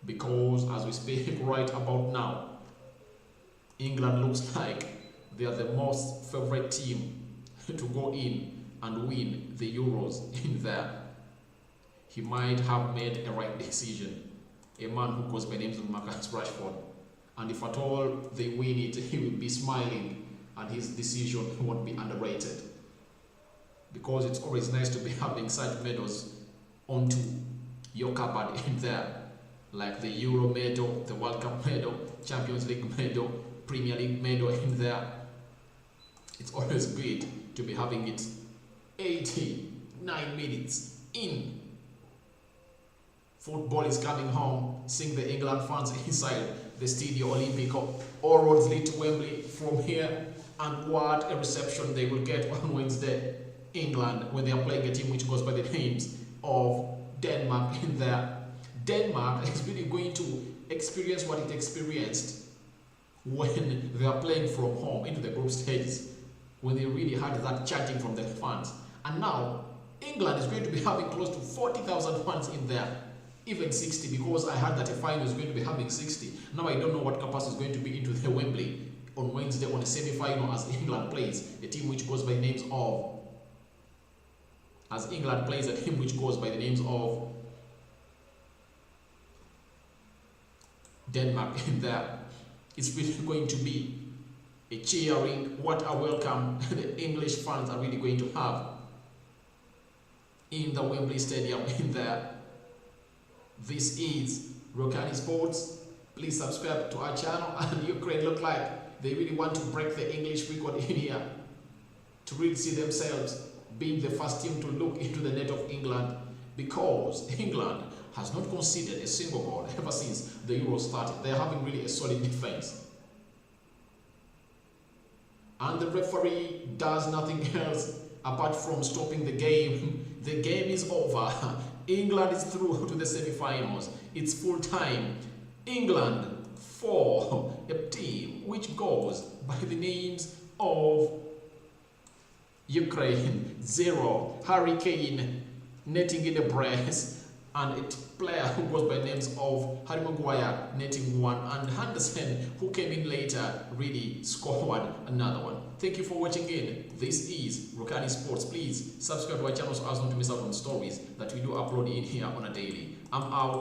Because as we speak right about now, England looks like they are the most favorite team to go in and win the Euros in there. He might have made a right decision. A man who goes by names of Marcus Rashford. And if at all they win it, he will be smiling, and his decision won't be underrated. Because it's always nice to be having such medals onto your cupboard in there. Like the Euro medal, the World Cup medal, Champions League medal, Premier League medal in there. It's always good to be having it. 89 minutes in. Football is coming home. Seeing the England fans inside the Stadio Olimpico. All roads lead to Wembley from here. And what a reception they will get on Wednesday. England, when they are playing a team which goes by the names of Denmark in there. Denmark is really going to experience what it experienced when they are playing from home into the group stages, when they really had that chanting from the fans. And now England is going to be having close to 40,000 fans in there, even 60, because I heard that a final is going to be having 60. Now I don't know what capacity is going to be into the Wembley on Wednesday on a semi-final as England plays a team which goes by names of as England plays a team which goes by the names of Denmark in there. It's really going to be a cheering, what a welcome the English fans are really going to have in the Wembley Stadium in there. This is Rokani Sports. Please subscribe to our channel. And Ukraine look like they really want to break the English record in here to really see themselves being the first team to look into the net of England, because England has not conceded a single goal ever since the Euros started. They're having really a solid defense. And the referee does nothing else apart from stopping the game. The game is over. England is through to the semi-finals. It's full time. England 4, a team which goes by the names of Ukraine 0, Harry Kane netting in a brace, and a player who goes by names of Harry Maguire netting 1, and Henderson, who came in later, really scored another one. Thank you for watching in. This is Rokani Sports. Please subscribe to our channel so as not to miss out on stories that we do upload in here on a daily. I'm out.